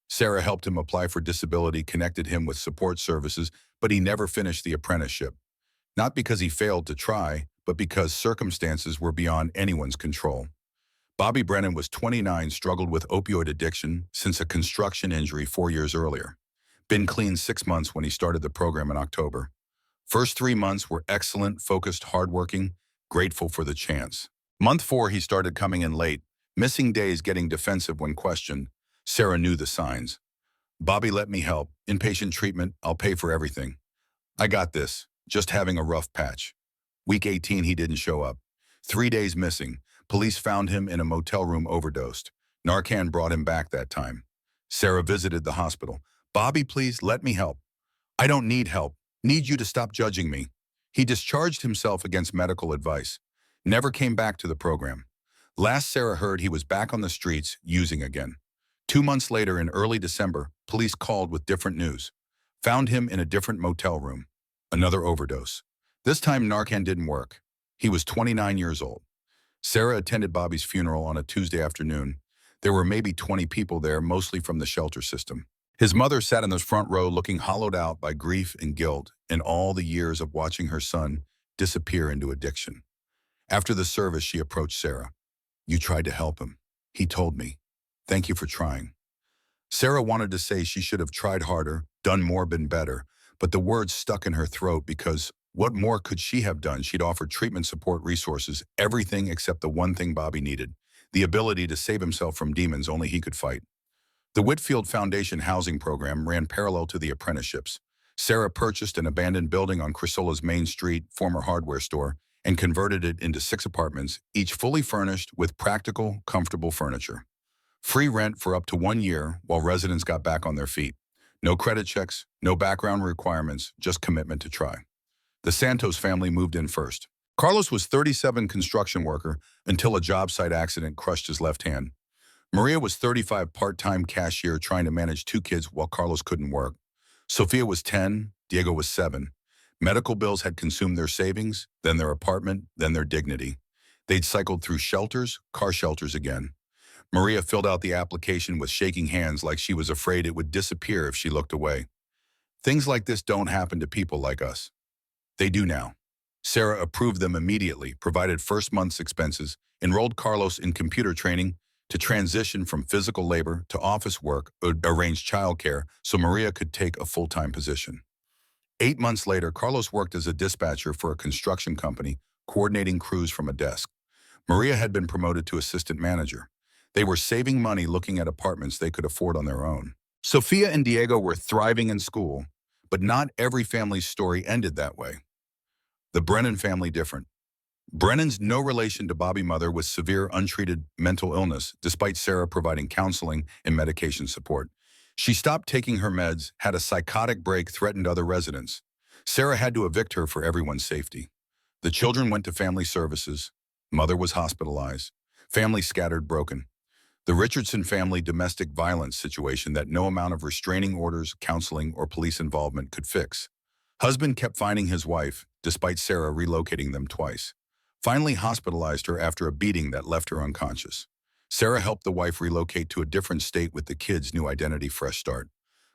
Sarah helped him apply for disability, connected him with support services, but he never finished the apprenticeship. Not because he failed to try, but because circumstances were beyond anyone's control. Bobby Brennan was 29, struggled with opioid addiction since a construction injury 4 years earlier. Been clean 6 months when he started the program in October. First 3 months were excellent, focused, hardworking, grateful for the chance. Month 4, he started coming in late, missing days, getting defensive when questioned. Sarah knew the signs. Bobby, let me help. Inpatient treatment, I'll pay for everything. I got this. Just having a rough patch. Week 18, he didn't show up. 3 days missing. Police found him in a motel room overdosed. Narcan brought him back that time. Sarah visited the hospital. Bobby, please, let me help. I don't need help. Need you to stop judging me. He discharged himself against medical advice. Never came back to the program. Last Sarah heard, he was back on the streets, using again. 2 months later, in early December, police called with different news. Found him in a different motel room. Another overdose. This time, Narcan didn't work. He was 29 years old. Sarah attended Bobby's funeral on a Tuesday afternoon. There were maybe 20 people there, mostly from the shelter system. His mother sat in the front row looking hollowed out by grief and guilt and all the years of watching her son disappear into addiction. After the service, she approached Sarah. You tried to help him. He told me. Thank you for trying. Sarah wanted to say she should have tried harder, done more, been better, but the words stuck in her throat because what more could she have done? She'd offered treatment, support, resources, everything except the one thing Bobby needed, the ability to save himself from demons only he could fight. The Whitfield Foundation housing program ran parallel to the apprenticeships. Sarah purchased an abandoned building on Crisola's Main Street, former hardware store, and converted it into 6 apartments, each fully furnished with practical, comfortable furniture. Free rent for up to 1 year while residents got back on their feet. No credit checks, no background requirements, just commitment to try. The Santos family moved in first. Carlos was 37, construction worker, until a job site accident crushed his left hand. Maria was 35, part-time cashier trying to manage 2 kids while Carlos couldn't work. Sophia was 10, Diego was 7. Medical bills had consumed their savings, then their apartment, then their dignity. They'd cycled through shelters, car shelters again. Maria filled out the application with shaking hands like she was afraid it would disappear if she looked away. Things like this don't happen to people like us. They do now. Sarah approved them immediately, provided first month's expenses, enrolled Carlos in computer training to transition from physical labor to office work, arranged childcare so Maria could take a full-time position. 8 months later, Carlos worked as a dispatcher for a construction company, coordinating crews from a desk. Maria had been promoted to assistant manager. They were saving money looking at apartments they could afford on their own. Sophia and Diego were thriving in school, but not every family's story ended that way. The Brennan family different. Brennan's no relation to Bobby's mother with severe untreated mental illness, despite Sarah providing counseling and medication support. She stopped taking her meds, had a psychotic break, threatened other residents. Sarah had to evict her for everyone's safety. The children went to family services. Mother was hospitalized. Family scattered, broken. The Richardson family domestic violence situation that no amount of restraining orders, counseling, or police involvement could fix. Husband kept finding his wife, despite Sarah relocating them twice. Finally hospitalized her after a beating that left her unconscious. Sarah helped the wife relocate to a different state with the kids' new identity, fresh start.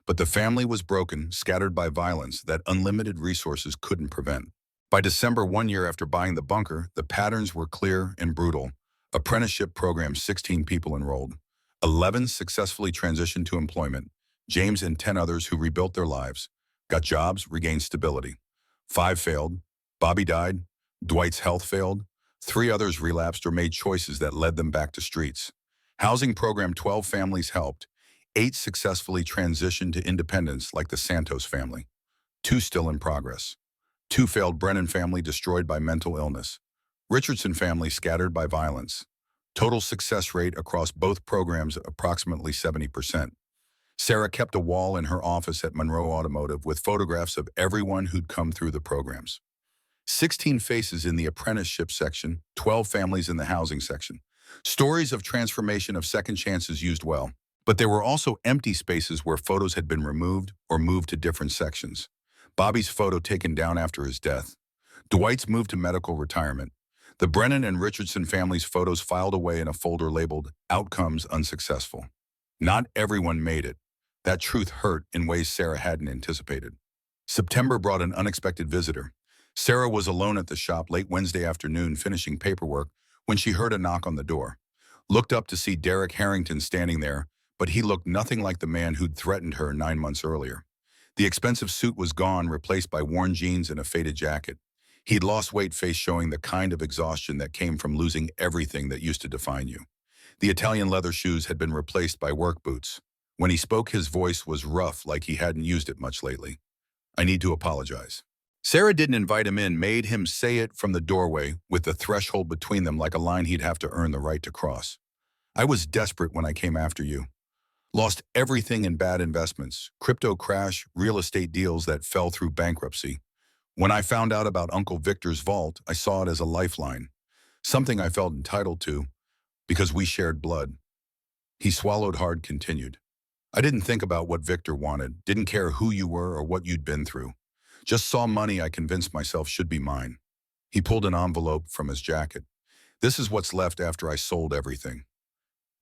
But the family was broken, scattered by violence that unlimited resources couldn't prevent. By December, 1 year after buying the bunker, the patterns were clear and brutal. Apprenticeship program, 16 people enrolled. 11 successfully transitioned to employment. James and 10 others who rebuilt their lives, got jobs, regained stability. 5 failed. Bobby died. Dwight's health failed. 3 others relapsed or made choices that led them back to streets. Housing program, 12 families helped. 8 successfully transitioned to independence like the Santos family. 2 still in progress. 2 failed. Brennan family destroyed by mental illness. Richardson family scattered by violence. Total success rate across both programs approximately 70%. Sarah kept a wall in her office at Monroe Automotive with photographs of everyone who'd come through the programs. 16 faces in the apprenticeship section, 12 families in the housing section. Stories of transformation of second chances used well. But there were also empty spaces where photos had been removed or moved to different sections. Bobby's photo taken down after his death. Dwight's moved to medical retirement. The Brennan and Richardson families' photos filed away in a folder labeled Outcomes Unsuccessful. Not everyone made it. That truth hurt in ways Sarah hadn't anticipated. September brought an unexpected visitor. Sarah was alone at the shop late Wednesday afternoon finishing paperwork when she heard a knock on the door. Looked up to see Derek Harrington standing there, but he looked nothing like the man who'd threatened her 9 months earlier. The expensive suit was gone, replaced by worn jeans and a faded jacket. He'd lost weight, face showing the kind of exhaustion that came from losing everything that used to define you. The Italian leather shoes had been replaced by work boots. When he spoke, his voice was rough, like he hadn't used it much lately. I need to apologize. Sarah didn't invite him in, made him say it from the doorway, with the threshold between them like a line he'd have to earn the right to cross. I was desperate when I came after you. Lost everything in bad investments, crypto crash, real estate deals that fell through bankruptcy. When I found out about Uncle Victor's vault, I saw it as a lifeline, something I felt entitled to because we shared blood. He swallowed hard, continued. I didn't think about what Victor wanted, didn't care who you were or what you'd been through. Just saw money I convinced myself should be mine. He pulled an envelope from his jacket. This is what's left after I sold everything.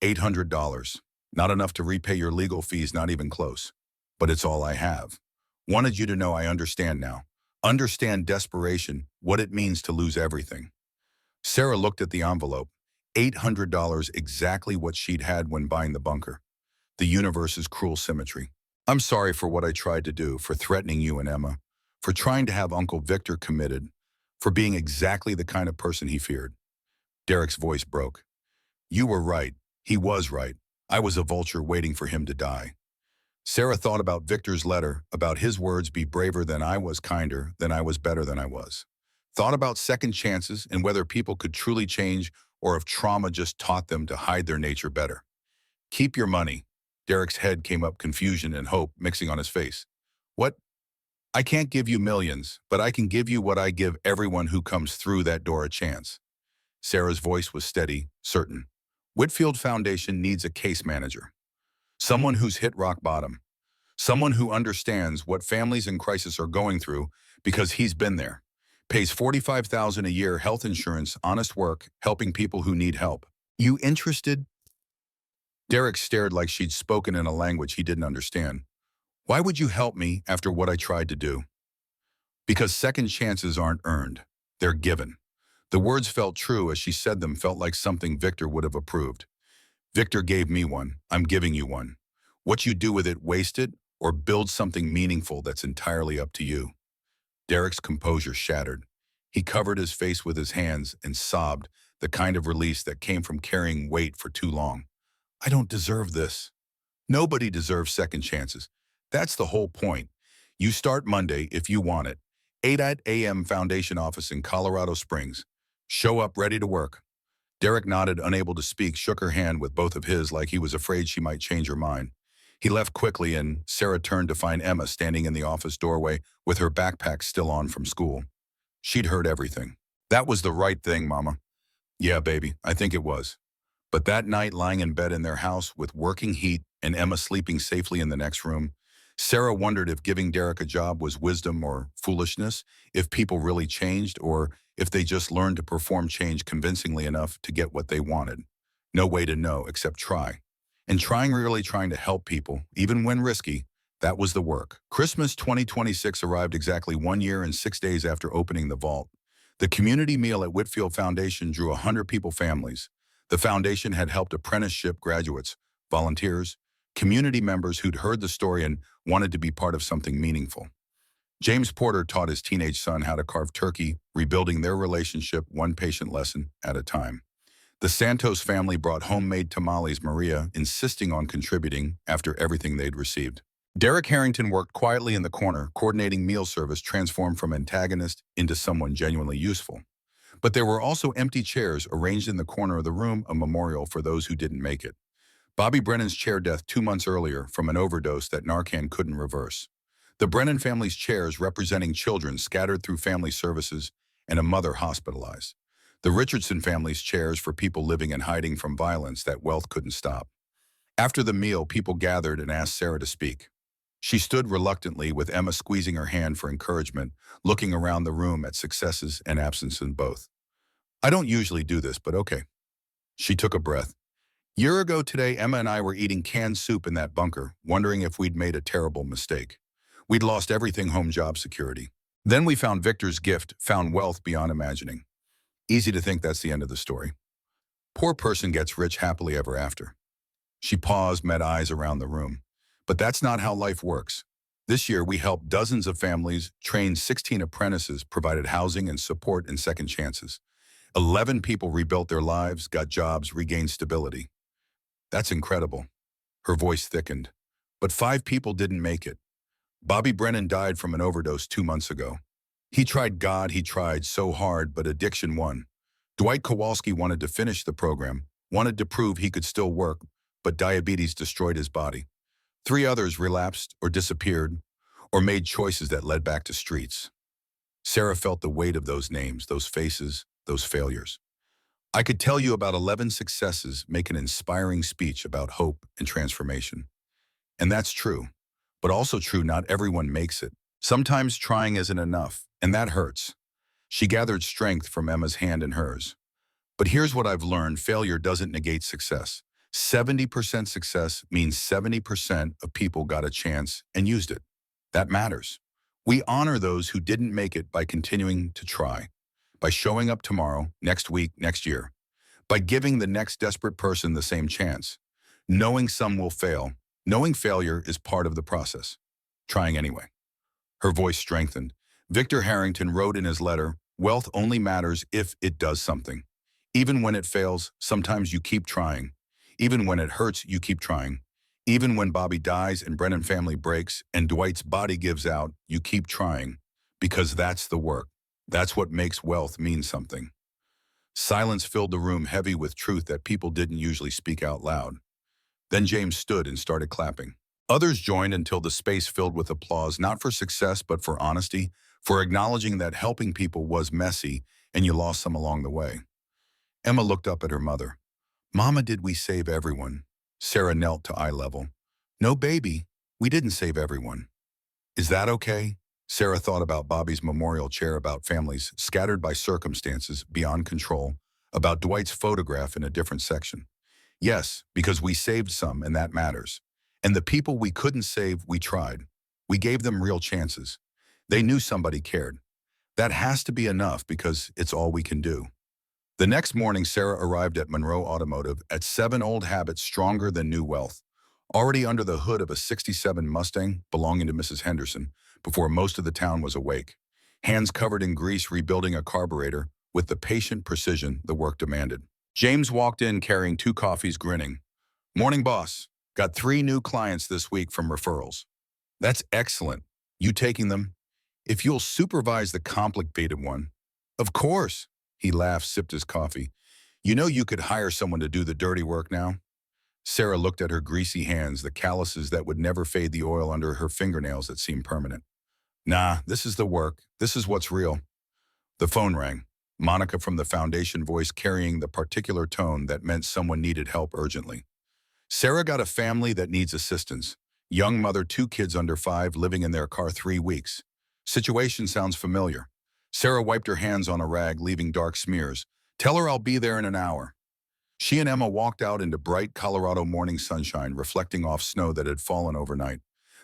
$800. Not enough to repay your legal fees, not even close. But it's all I have. Wanted you to know I understand now. Understand desperation, what it means to lose everything. Sarah looked at the envelope. $800, exactly what she'd had when buying the bunker. The universe's cruel symmetry. I'm sorry for what I tried to do, for threatening you and Emma, for trying to have Uncle Victor committed, for being exactly the kind of person he feared. Derek's voice broke. You were right. He was right. I was a vulture waiting for him to die. Sarah thought about Victor's letter, about his words, be braver than I was, kinder than I was, better than I was. Thought about second chances and whether people could truly change or if trauma just taught them to hide their nature better. Keep your money. Derek's head came up, confusion and hope mixing on his face. What? I can't give you millions, but I can give you what I give everyone who comes through that door a chance. Sarah's voice was steady, certain. Whitfield Foundation needs a case manager. Someone who's hit rock bottom. Someone who understands what families in crisis are going through because he's been there. Pays $45,000 a year, health insurance, honest work, helping people who need help. You interested? Derek stared like she'd spoken in a language he didn't understand. Why would you help me after what I tried to do? Because second chances aren't earned. They're given. The words felt true as she said them, felt like something Victor would have approved. Victor gave me one. I'm giving you one. What you do with it, waste it, or build something meaningful that's entirely up to you. Derek's composure shattered. He covered his face with his hands and sobbed, the kind of release that came from carrying weight for too long. I don't deserve this. Nobody deserves second chances. That's the whole point. You start Monday if you want it. 8 a.m. Foundation office in Colorado Springs. Show up ready to work. Derek nodded, unable to speak, shook her hand with both of his like he was afraid she might change her mind. He left quickly and Sarah turned to find Emma standing in the office doorway with her backpack still on from school. She'd heard everything. That was the right thing, Mama. Yeah, baby, I think it was. But that night, lying in bed in their house with working heat and Emma sleeping safely in the next room, Sarah wondered if giving Derek a job was wisdom or foolishness, if people really changed, or if they just learned to perform change convincingly enough to get what they wanted. No way to know except try. And really trying to help people, even when risky, that was the work. Christmas 2026 arrived exactly 1 year and 6 days after opening the vault. The community meal at Whitfield Foundation drew 100 people families. The foundation had helped apprenticeship graduates, volunteers, community members who'd heard the story and wanted to be part of something meaningful. James Porter taught his teenage son how to carve turkey, rebuilding their relationship one patient lesson at a time. The Santos family brought homemade tamales, Maria insisting on contributing after everything they'd received. Derek Harrington worked quietly in the corner, coordinating meal service transformed from antagonist into someone genuinely useful. But there were also empty chairs arranged in the corner of the room, a memorial for those who didn't make it. Bobby Brennan's chair death 2 months earlier from an overdose that Narcan couldn't reverse. The Brennan family's chairs representing children scattered through family services and a mother hospitalized. The Richardson family's chairs for people living and hiding from violence that wealth couldn't stop. After the meal, people gathered and asked Sarah to speak. She stood reluctantly with Emma squeezing her hand for encouragement, looking around the room at successes and absence in both. I don't usually do this, but okay. She took a breath. Year ago today, Emma and I were eating canned soup in that bunker, wondering if we'd made a terrible mistake. We'd lost everything, home, job security. Then we found Victor's gift, found wealth beyond imagining. Easy to think that's the end of the story. Poor person gets rich happily ever after. She paused, met eyes around the room. But that's not how life works. This year, we helped dozens of families, trained 16 apprentices, provided housing and support and second chances. 11 people rebuilt their lives, got jobs, regained stability. That's incredible. Her voice thickened. But 5 people didn't make it. Bobby Brennan died from an overdose 2 months ago. He tried God, he tried so hard, but addiction won. Dwight Kowalski wanted to finish the program, wanted to prove he could still work, but diabetes destroyed his body. 3 others relapsed or disappeared or made choices that led back to streets. Sarah felt the weight of those names, those faces, those failures. I could tell you about 11 successes, make an inspiring speech about hope and transformation. And that's true, but also true not everyone makes it. Sometimes trying isn't enough, and that hurts. She gathered strength from Emma's hand in hers. But here's what I've learned, failure doesn't negate success. 70% success means 70% of people got a chance and used it. That matters. We honor those who didn't make it by continuing to try, by showing up tomorrow, next week, next year, by giving the next desperate person the same chance. Knowing some will fail, knowing failure is part of the process. Trying anyway. Her voice strengthened. Victor Harrington wrote in his letter, "Wealth only matters if it does something. Even when it fails, sometimes you keep trying. Even when it hurts, you keep trying. Even when Bobby dies and Brennan family breaks and Dwight's body gives out, you keep trying. Because that's the work. That's what makes wealth mean something." Silence filled the room, heavy with truth that people didn't usually speak out loud. Then James stood and started clapping. Others joined until the space filled with applause, not for success, but for honesty, for acknowledging that helping people was messy and you lost some along the way. Emma looked up at her mother. "Mama, did we save everyone?" Sarah knelt to eye level. "No, baby, we didn't save everyone." "Is that okay?" Sarah thought about Bobby's memorial chair, about families scattered by circumstances beyond control, about Dwight's photograph in a different section. Yes, because we saved some, and that matters. And the people we couldn't save, we tried. We gave them real chances. They knew somebody cared. That has to be enough because it's all we can do. The next morning, Sarah arrived at Monroe Automotive at 7 old habits stronger than new wealth, already under the hood of a '67 Mustang belonging to Mrs. Henderson before most of the town was awake, hands covered in grease rebuilding a carburetor with the patient precision the work demanded. James walked in carrying 2 coffees, grinning. "Morning, boss. Got 3 new clients this week from referrals." "That's excellent. You taking them? If you'll supervise the complicated one." "Of course." He laughed, sipped his coffee. "You know you could hire someone to do the dirty work now?" Sarah looked at her greasy hands, the calluses that would never fade, the oil under her fingernails that seemed permanent. "Nah, this is the work. This is what's real." The phone rang. Monica from the foundation, voice carrying the particular tone that meant someone needed help urgently. "Sarah got a family that needs assistance. Young mother, 2 kids under 5, living in their car 3 weeks. Situation sounds familiar." Sarah wiped her hands on a rag, leaving dark smears. "Tell her I'll be there in an hour." She and Emma walked out into bright Colorado morning sunshine, reflecting off snow that had fallen overnight.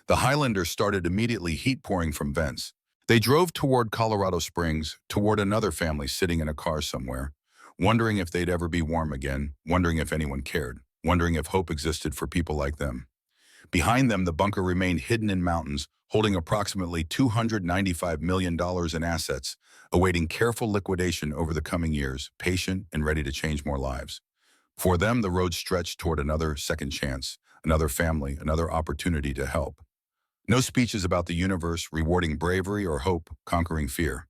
The Highlanders started immediately, heat pouring from vents. They drove toward Colorado Springs, toward another family sitting in a car somewhere, wondering if they'd ever be warm again, wondering if anyone cared, wondering if hope existed for people like them. Behind them, the bunker remained hidden in mountains, holding approximately $295 million in assets, awaiting careful liquidation over the coming years, patient and ready to change more lives. For them, the road stretched toward another second chance, another family, another opportunity to help. No speeches about the universe rewarding bravery or hope conquering fear.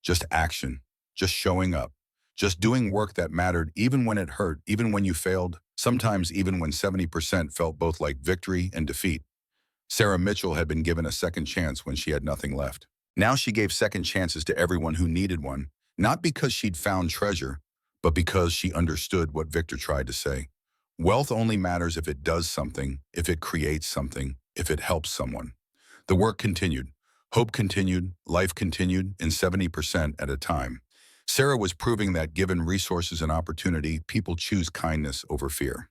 Just action, just showing up, just doing work that mattered even when it hurt, even when you failed, sometimes even when 70% felt both like victory and defeat. Sarah Mitchell had been given a second chance when she had nothing left. Now she gave second chances to everyone who needed one, not because she'd found treasure, but because she understood what Victor tried to say. Wealth only matters if it does something, if it creates something, if it helps someone. The work continued. Hope continued, life continued, in 70% at a time. Sarah was proving that given resources and opportunity, people choose kindness over fear.